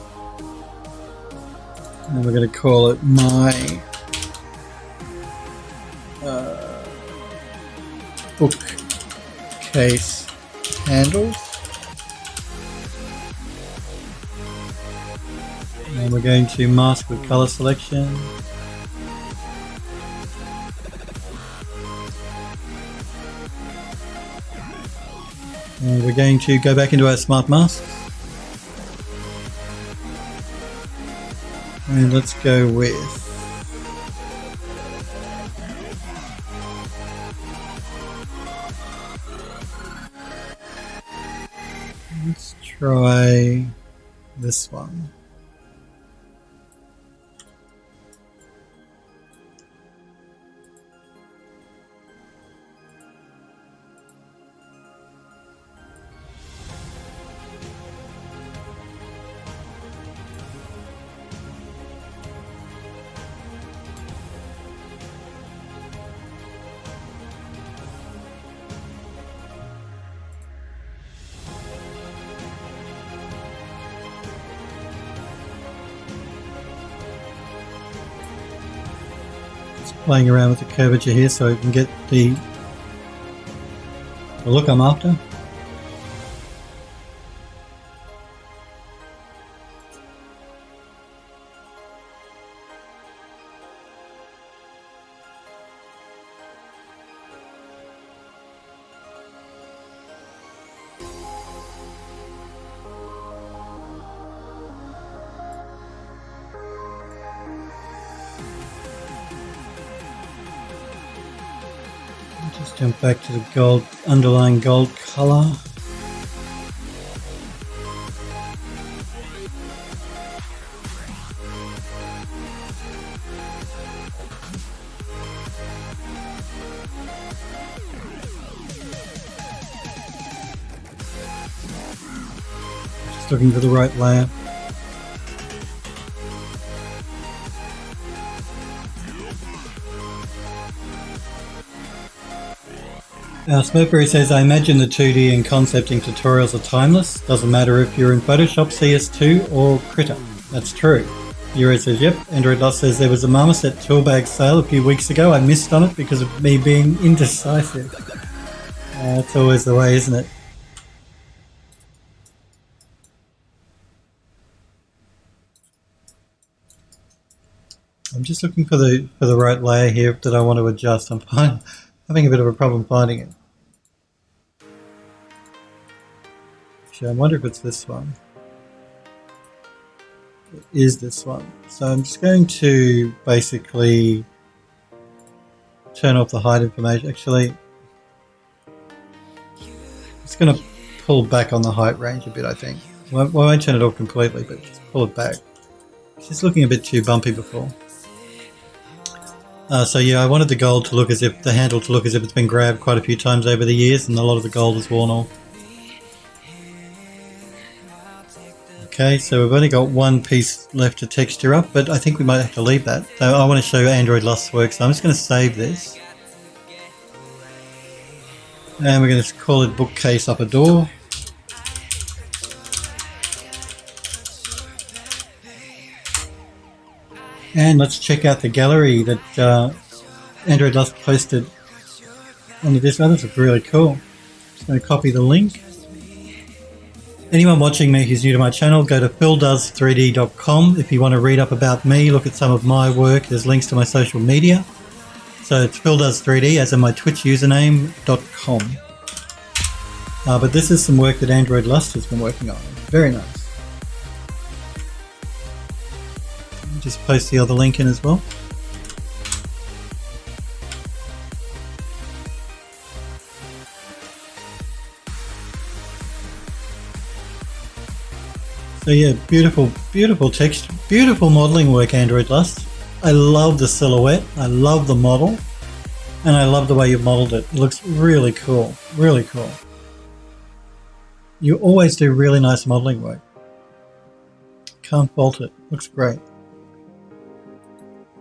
S1: And we're going to call it my bookcase handles. And we're going to mask with color selection. And we're going to go back into our smart masks. And let's go with let's try this one. Playing around with the curvature here so I can get the look I'm after. Just jump back to the gold, underlying gold color. Just looking for the right layer. Smokeberry says, I imagine the 2D and concepting tutorials are timeless. Doesn't matter if you're in Photoshop, CS2 or Critter. That's true. Euro says, yep. Android Lost says, there was a Marmoset tool bag sale a few weeks ago. I missed on it because of me being indecisive. That's always the way, isn't it? I'm just looking for the right layer here that I want to adjust. I'm having a bit of a problem finding it. Actually, I wonder if it's this one. It is this one. So I'm just going to basically turn off the hide information. Actually, it's going to pull back on the height range a bit, I think. Well, I won't turn it off completely, but just pull it back. It's just looking a bit too bumpy before. So yeah, I wanted the gold to look as if, the handle to look as if it's been grabbed quite a few times over the years and a lot of the gold is worn off. Okay, so we've only got one piece left to texture up, but I think we might have to leave that. So I want to show Android Lust's work, so I'm just going to save this. And we're going to call it bookcase upper door. And let's check out the gallery that Android Lust posted on the disc. Oh, this is really cool. Just going to copy the link. Anyone watching me who's new to my channel, go to phildoes3d.com if you want to read up about me, look at some of my work. There's links to my social media. So it's phildoes3d, as in my Twitch username.com. But this is some work that Android Lust has been working on. Very nice. Just post the other link in as well. So yeah, beautiful, beautiful text, beautiful modeling work, Android Lust. I love the silhouette, I love the model, and I love the way you've modeled it. It looks really cool, really cool. You always do really nice modeling work. Can't fault it, looks great.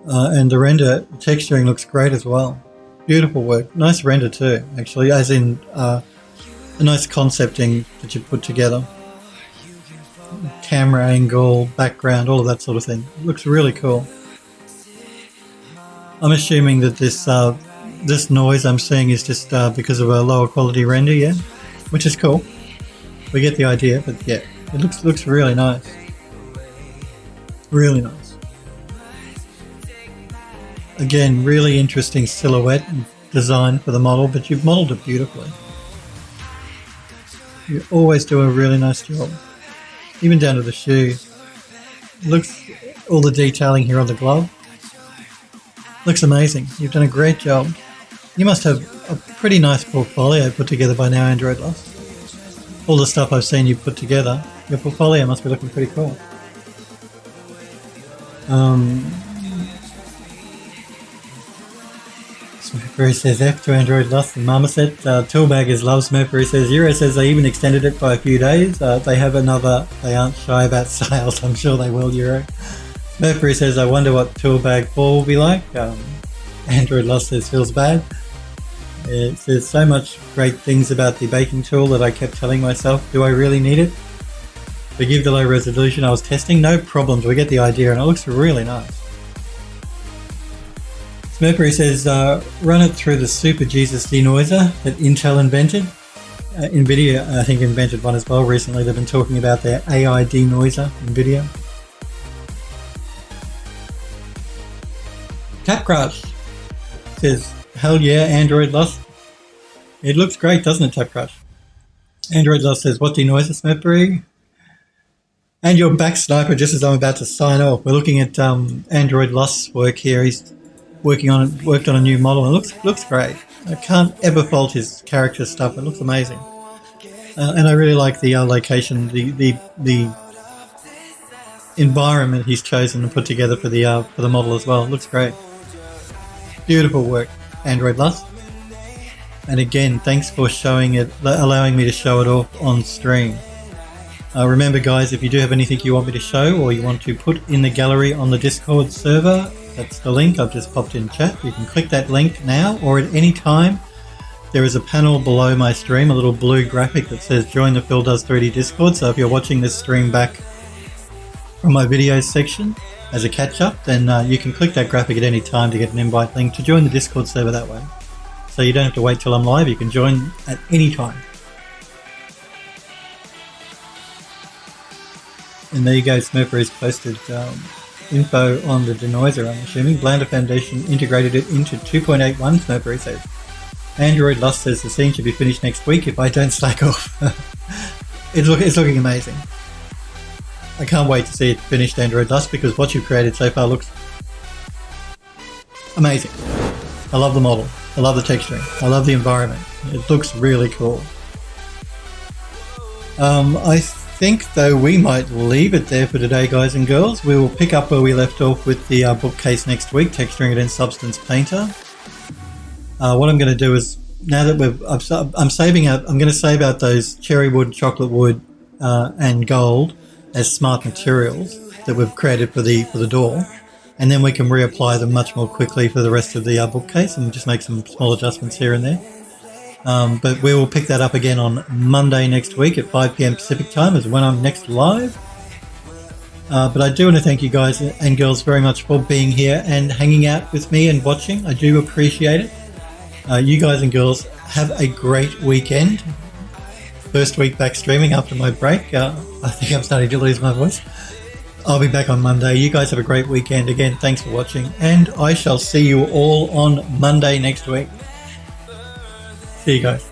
S1: And the render texturing looks great as well. Beautiful work, nice render too, actually, as in a nice concepting that you put together. Camera angle, background, all of that sort of thing. It looks really cool. I'm assuming that this noise I'm seeing is just because of a lower quality render, yeah, which is cool. We get the idea, but yeah, it looks really nice. Really nice. Again, really interesting silhouette and design for the model, but you've modeled it beautifully. You always do a really nice job. Even down to the shoes. Looks, all the detailing here on the glove. Looks amazing. You've done a great job. You must have a pretty nice portfolio put together by now, Android Lust. All the stuff I've seen you put together, your portfolio must be looking pretty cool. Smurfberry says F to Android Lust and Marmoset. Toolbaggers love Smurfberry says Euro says they even extended it by a few days. They have another, they aren't shy about sales, I'm sure they will, Euro. Smurfberry says I wonder what Toolbag 4 will be like. Android Lust says feels bad. It says so much great things about the baking tool that I kept telling myself, do I really need it? Forgive the low resolution I was testing, no problems, we get the idea and it looks really nice. Mercury says, run it through the Super Jesus denoiser that Intel invented. NVIDIA, I think, invented one as well recently. They've been talking about their AI denoiser, NVIDIA. Tapcrush says, hell yeah, Android Lust. It looks great, doesn't it, Tapcrush? Android Lust says, what denoiser, Smurfberry? And your back sniper, just as I'm about to sign off. We're looking at Android Lust's work here. He's worked on a new model and it looks great. I can't ever fault his character stuff. It looks amazing, and I really like the location, the environment he's chosen and put together for the model as well. It looks great. Beautiful work, Android Lust. And again, thanks for showing it, allowing me to show it off on stream. Remember, guys, if you do have anything you want me to show or you want to put in the gallery on the Discord server, that's the link I've just popped in chat. You can click that link now or at any time. There is a panel below my stream, a little blue graphic that says join the Phil Does 3D Discord. So if you're watching this stream back from my videos section as a catch-up, then you can click that graphic at any time to get an invite link to join the Discord server that way. So you don't have to wait till I'm live, you can join at any time. And there you go, Smurfberry's posted info on the denoiser, I'm assuming. Blender Foundation integrated it into 2.81, Smurfberry says. Android Lust says the scene should be finished next week if I don't slack off. It's looking amazing. I can't wait to see it finished, Android Lust, because what you've created so far looks amazing. I love the model. I love the texturing. I love the environment. It looks really cool. I think, though, we might leave it there for today, guys and girls. We will pick up where we left off with the bookcase next week, texturing it in Substance Painter. What I'm going to do is, now that I'm going to save out those cherry wood, chocolate wood, and gold as smart materials that we've created for the door, and then we can reapply them much more quickly for the rest of the bookcase and just make some small adjustments here and there. But we will pick that up again on Monday next week at 5 p.m. Pacific time is when I'm next live. But I do want to thank you guys and girls very much for being here and hanging out with me and watching. I do appreciate it. You guys and girls have a great weekend. First week back streaming after my break. I think I'm starting to lose my voice. I'll be back on Monday. You guys have a great weekend. Again, thanks for watching. And I shall see you all on Monday next week. See you guys.